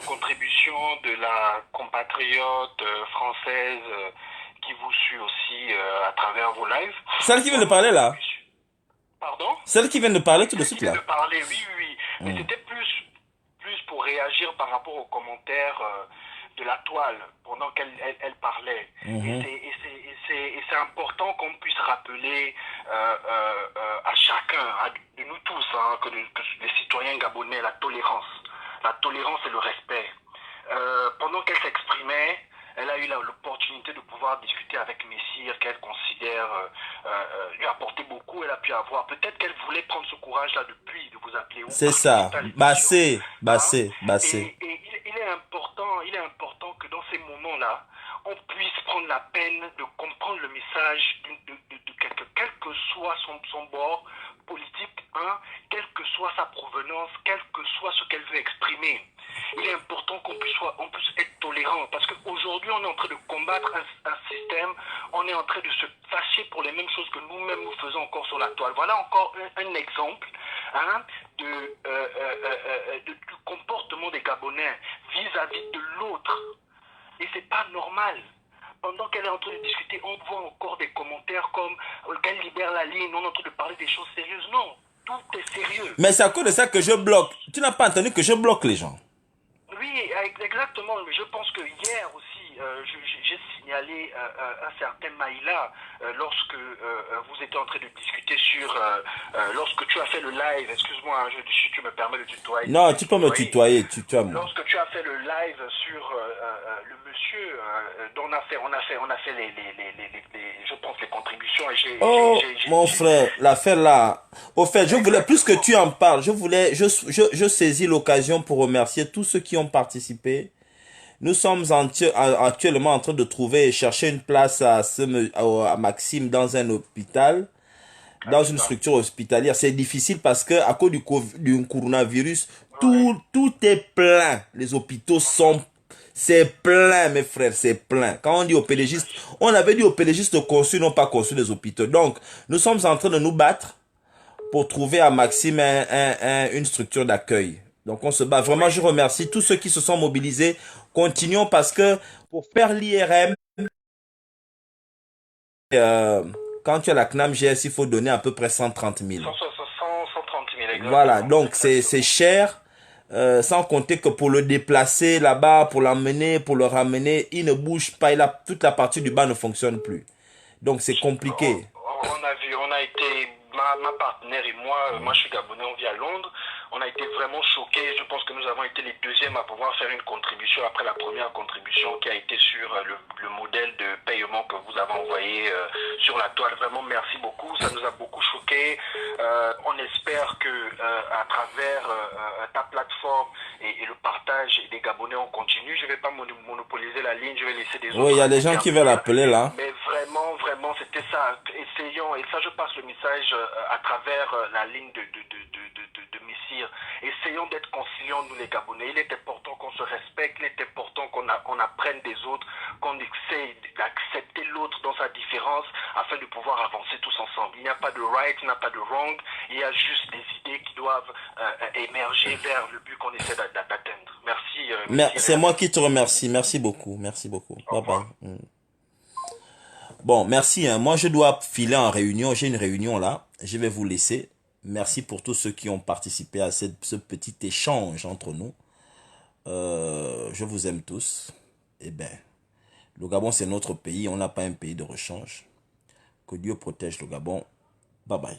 contribution de la compatriote française qui vous suit aussi à travers vos lives. Celle qui vient de parler là? Pardon? Celle qui vient de parler tout de suite là? Celle qui vient de parler, oui. Mais c'était plus pour réagir par rapport aux commentaires de la toile pendant qu'elle parlait. Et c'est important qu'on puisse rappeler à chacun, de nous tous, hein, que les citoyens gabonais, la tolérance et le respect. Pendant qu'elle s'exprimait, elle a eu l'opportunité de pouvoir discuter avec Messire, qu'elle considère lui apporter beaucoup, elle a pu avoir. Peut-être qu'elle voulait prendre ce courage-là depuis de vous appeler. C'est ça. Bassé, bassé, Et bassé. il est important que dans ces moments-là, on puisse prendre la peine de comprendre le message de quelqu'un, quel que soit son bord politique, quelle que soit sa provenance, quel que soit ce qu'elle veut exprimer. Il est important qu'on puisse être tolérant, parce qu'aujourd'hui, on est en train de combattre un système, on est en train de se fâcher pour les mêmes choses que nous-mêmes nous faisons encore sur la toile. Voilà encore un exemple du comportement des Gabonais vis-à-vis de l'autre. Et c'est pas normal. Pendant qu'elle est en train de discuter, on voit encore des commentaires comme qu'elle libère la ligne, on est en train de parler des choses sérieuses. Non, tout est sérieux. Mais c'est à cause de ça que je bloque. Tu n'as pas entendu que je bloque les gens? Oui, exactement. Mais je pense que hier aussi, j'ai signalé un certain Maïla lorsque vous étiez en train de discuter sur... lorsque tu as fait le live, excuse-moi, si tu me permets de tutoyer. Non, tu peux me tutoyer, tutoie-moi. Lorsque tu as fait le live sur le monsieur dont on a fait les je pense les contributions. Mon frère, l'affaire là. Au fait, je voulais, plus que tu en parles, je saisis l'occasion pour remercier tous ceux qui ont participé. Nous sommes actuellement en train de trouver et chercher une place à Maxime dans un hôpital, dans une structure hospitalière. C'est difficile parce que à cause du coronavirus, tout est plein. Les hôpitaux c'est plein, mes frères, c'est plein. Quand on dit aux pédagogistes, on avait dit aux pédagogistes de construire, non pas construire les hôpitaux. Donc, nous sommes en train de nous battre pour trouver à Maxime une structure d'accueil. Donc, on se bat. Vraiment, je remercie tous ceux qui se sont mobilisés. Continuons parce que pour faire l'IRM, quand tu as la CNAM-GS, il faut donner à peu près 130 000. 130 000, exactement. Voilà, donc c'est cher. Sans compter que pour le déplacer là-bas, pour l'emmener, pour le ramener, il ne bouge pas. Toute la partie du bas ne fonctionne plus. Donc c'est compliqué. On a été, ma partenaire et moi je suis Gabonais, on vit à Londres. On a été vraiment choqués. Je pense que nous avons été les deuxièmes à pouvoir faire une contribution après la première contribution qui a été sur le modèle de paiement que vous avez envoyé sur la toile. Vraiment, merci beaucoup. Ça nous a beaucoup choqués. On espère que à travers ta plateforme et le partage des Gabonais, on continue. Je ne vais pas monopoliser la ligne. Je vais laisser des autres. Oui, il y a des gens qui veulent appeler là. Mais vraiment, c'était ça. Essayons, et ça, je passe le message à travers la ligne de Messire. Essayons d'être conciliants, nous les Gabonais. Il est important qu'on se respecte, il est important qu'on apprenne des autres, qu'on essaye d'accepter l'autre dans sa différence afin de pouvoir avancer tous ensemble. Il n'y a pas de right, il n'y a pas de wrong, il y a juste des idées qui doivent émerger vers le but qu'on essaie d'atteindre. Merci. C'est moi qui te remercie. Merci beaucoup. Merci beaucoup. Bye bye. Bon, merci. Moi, je dois filer en réunion. J'ai une réunion là. Je vais vous laisser. Merci pour tous ceux qui ont participé à ce petit échange entre nous. Je vous aime tous. Eh bien, le Gabon, c'est notre pays. On n'a pas un pays de rechange. Que Dieu protège le Gabon. Bye bye.